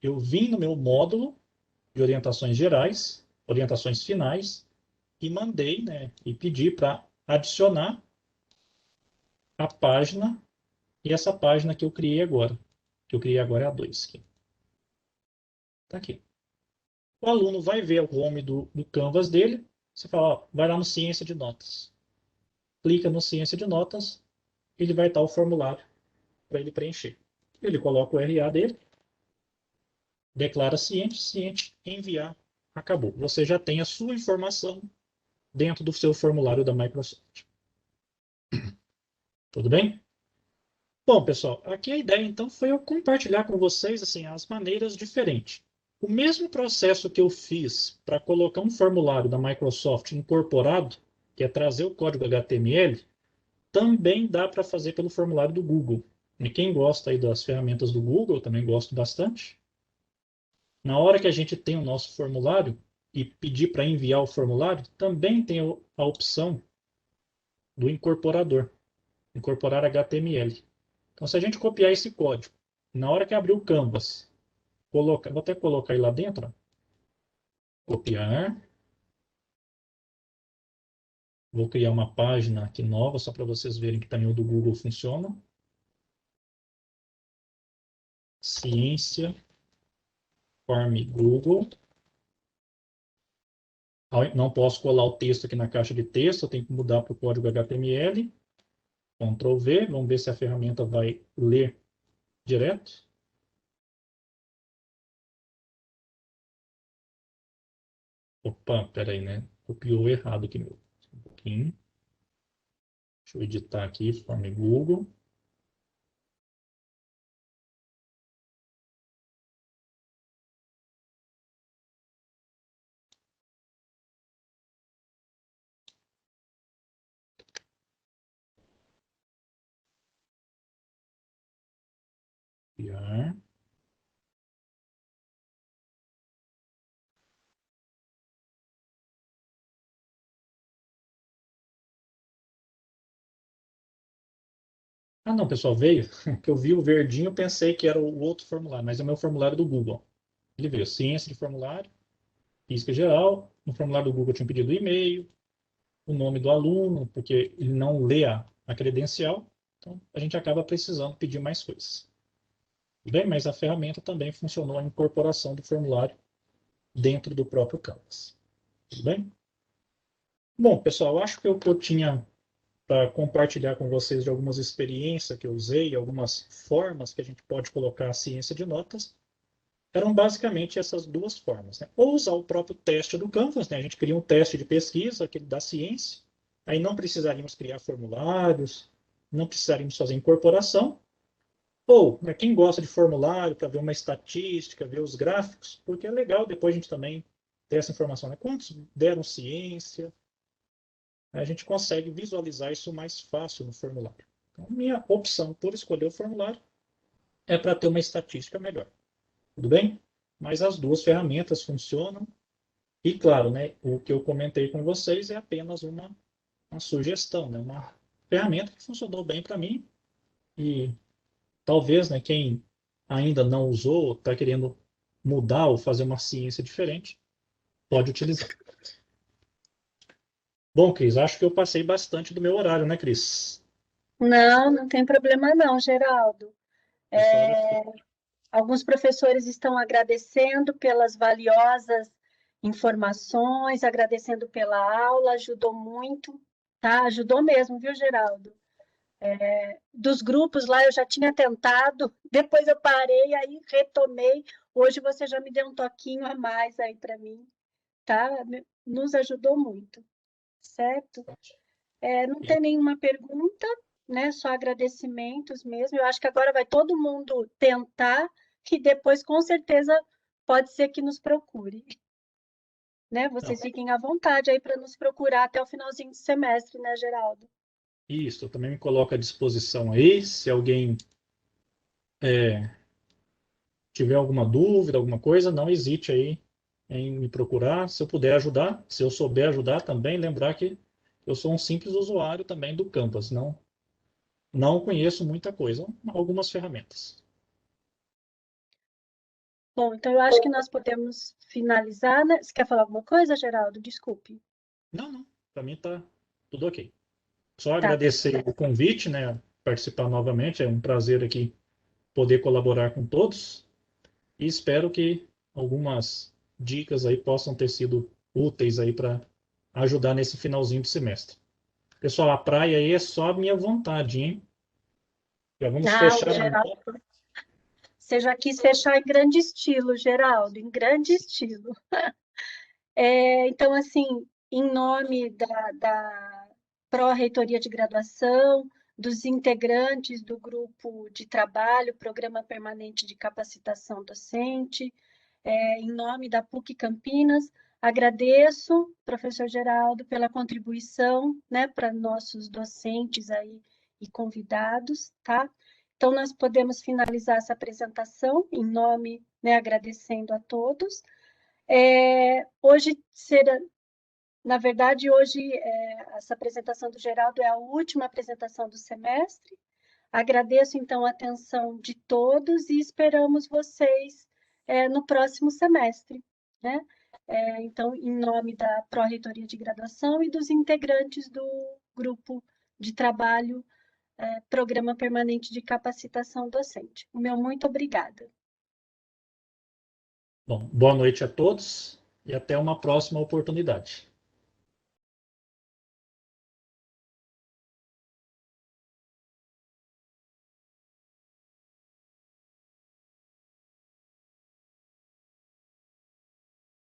Eu vim no meu módulo de orientações gerais, orientações finais, e mandei, né, e pedi para adicionar a página e essa página que eu criei agora. Que eu criei agora é a 2. Aqui. Tá aqui. O aluno vai ver o home do Canvas dele. Você fala, ó, vai lá no Ciência de Notas. Clica no Ciência de Notas, ele vai estar o formulário para ele preencher. Ele coloca o RA dele, declara ciente, ciente, enviar, acabou. Você já tem a sua informação dentro do seu formulário da Microsoft. Tudo bem? Bom, pessoal, aqui a ideia então foi eu compartilhar com vocês assim as maneiras diferentes. O mesmo processo que eu fiz para colocar um formulário da Microsoft incorporado, que é trazer o código HTML, também dá para fazer pelo formulário do Google. E quem gosta aí das ferramentas do Google, eu também gosto bastante. Na hora que a gente tem o nosso formulário e pedir para enviar o formulário, também tem a opção do incorporador, incorporar HTML. Então, se a gente copiar esse código, na hora que abrir o Canvas, vou até colocar ele lá dentro, ó, copiar, vou criar uma página aqui nova, só para vocês verem que também o do Google funciona. Ciência Form Google. Não posso colar o texto aqui na caixa de texto, eu tenho que mudar para o código HTML. Ctrl V, vamos ver se a ferramenta vai ler direto. Opa, peraí, né? Copiou errado aqui, meu. Um pouquinho. Deixa eu editar aqui, form Google. Copiar. Ah, não, pessoal, veio. Que eu vi o verdinho, pensei que era o outro formulário, mas é o meu formulário do Google. Ele veio, ciência de formulário, física geral. No formulário do Google eu tinha pedido o e-mail, o nome do aluno, porque ele não lê a credencial. Então, a gente acaba precisando pedir mais coisas. Bem, mas a ferramenta também funcionou a incorporação do formulário dentro do próprio Canvas. Tudo bem? Bom, pessoal, acho que o que eu tinha para compartilhar com vocês de algumas experiências que eu usei, algumas formas que a gente pode colocar a ciência de notas, eram basicamente essas duas formas. Né? Ou usar o próprio teste do Canvas, né? A gente cria um teste de pesquisa, aquele da ciência, aí não precisaríamos criar formulários, não precisaríamos fazer incorporação, ou, né, quem gosta de formulário para ver uma estatística, ver os gráficos, porque é legal depois a gente também ter essa informação, né? Quantos deram ciência, a gente consegue visualizar isso mais fácil no formulário. Então, minha opção por escolher o formulário é para ter uma estatística melhor. Tudo bem? Mas as duas ferramentas funcionam. E, claro, né, o que eu comentei com vocês é apenas uma sugestão, né, uma ferramenta que funcionou bem para mim. E talvez, né, quem ainda não usou, está querendo mudar ou fazer uma ciência diferente, pode utilizar. Bom, Cris, acho que eu passei bastante do meu horário, né, Cris? Não, não tem problema não, Geraldo. Pessoal já Alguns professores estão agradecendo pelas valiosas informações, agradecendo pela aula, ajudou muito, tá? Ajudou mesmo, viu, Geraldo? Dos grupos lá eu já tinha tentado, depois eu parei, aí retomei. Hoje você já me deu um toquinho a mais aí para mim, tá? Nos ajudou muito, certo? Não tem nenhuma pergunta, né? Só agradecimentos mesmo. Eu acho que agora vai todo mundo tentar, e depois, com certeza, pode ser que nos procure, né? não, Vocês fiquem à vontade aí para nos procurar até o finalzinho do semestre, né, Geraldo? isso, eu também me coloco à disposição aí. Se alguém tiver alguma dúvida, alguma coisa, não hesite aí em me procurar. Se eu puder ajudar, se eu souber ajudar também, lembrar que eu sou um simples usuário também do Canvas, não conheço muita coisa, algumas ferramentas. Bom, então eu acho que nós podemos finalizar, né? Você quer falar alguma coisa, Geraldo? Desculpe. Não, não, para mim tá tudo ok. Só Tá. agradecer o convite, né, participar novamente, é um prazer aqui poder colaborar com todos e espero que algumas dicas aí possam ter sido úteis aí para ajudar nesse finalzinho de semestre. Pessoal, a praia aí é só a minha vontade, hein? Já vamos Ah, o fechar. Geraldo, você já quis fechar em grande estilo, Geraldo, em grande estilo. Então, assim, em nome da Pró-Reitoria de Graduação, dos integrantes do grupo de trabalho, Programa Permanente de Capacitação Docente, em nome da PUC Campinas, agradeço, professor Geraldo, pela contribuição, né, para nossos docentes aí e convidados, tá? Então, nós podemos finalizar essa apresentação em nome, né, agradecendo a todos. Hoje será, na verdade, hoje essa apresentação do Geraldo é a última apresentação do semestre. Agradeço, então, a atenção de todos e esperamos vocês no próximo semestre, né? Então, em nome da Pró-Reitoria de Graduação e dos integrantes do grupo de trabalho, Programa Permanente de Capacitação Docente. O meu muito obrigada. Bom, boa noite a todos e até uma próxima oportunidade.